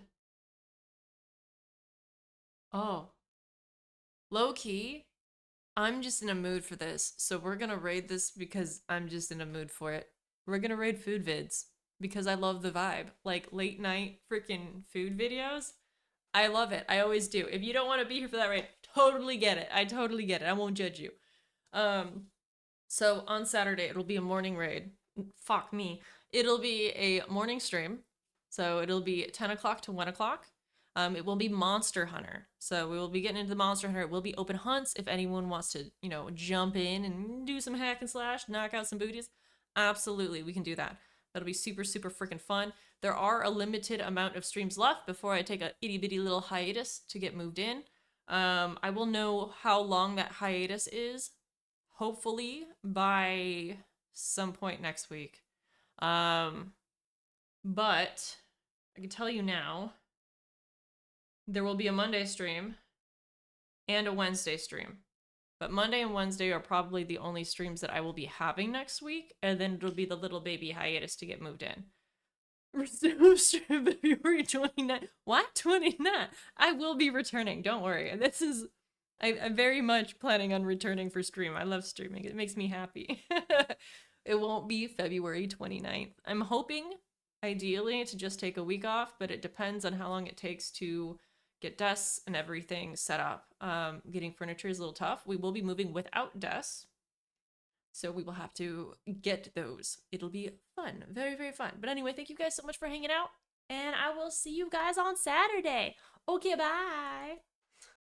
Oh. Low key, I'm just in a mood for this. So we're gonna raid this because I'm just in a mood for it. We're gonna raid food vids because I love the vibe. Like late night freaking food videos. I love it. I always do. If you don't want to be here for that raid, totally get it. I totally get it. I won't judge you. So on Saturday, it'll be a morning raid. Fuck me. It'll be a morning stream. So it'll be 10 o'clock to 1 o'clock. It will be Monster Hunter. So we will be getting into the Monster Hunter. It will be open hunts if anyone wants to, you know, jump in and do some hack and slash, knock out some booties. Absolutely, we can do that. That'll be super, super freaking fun. There are a limited amount of streams left before I take a itty bitty little hiatus to get moved in. I will know how long that hiatus is, hopefully by some point next week. But I can tell you now, there will be a Monday stream and a Wednesday stream. But Monday and Wednesday are probably the only streams that I will be having next week, and then it'll be the little baby hiatus to get moved in. Resume stream February 29th. What? 29th? I will be returning, don't worry. This is... I'm very much planning on returning for stream. I love streaming. It makes me happy. It won't be February 29th. I'm hoping, ideally, to just take a week off, but it depends on how long it takes to get desks and everything set up. Getting furniture is a little tough. We will be moving without desks, so we will have to get those. It'll be fun. Very, very fun. But anyway, thank you guys so much for hanging out, and I will see you guys on Saturday. Okay, bye.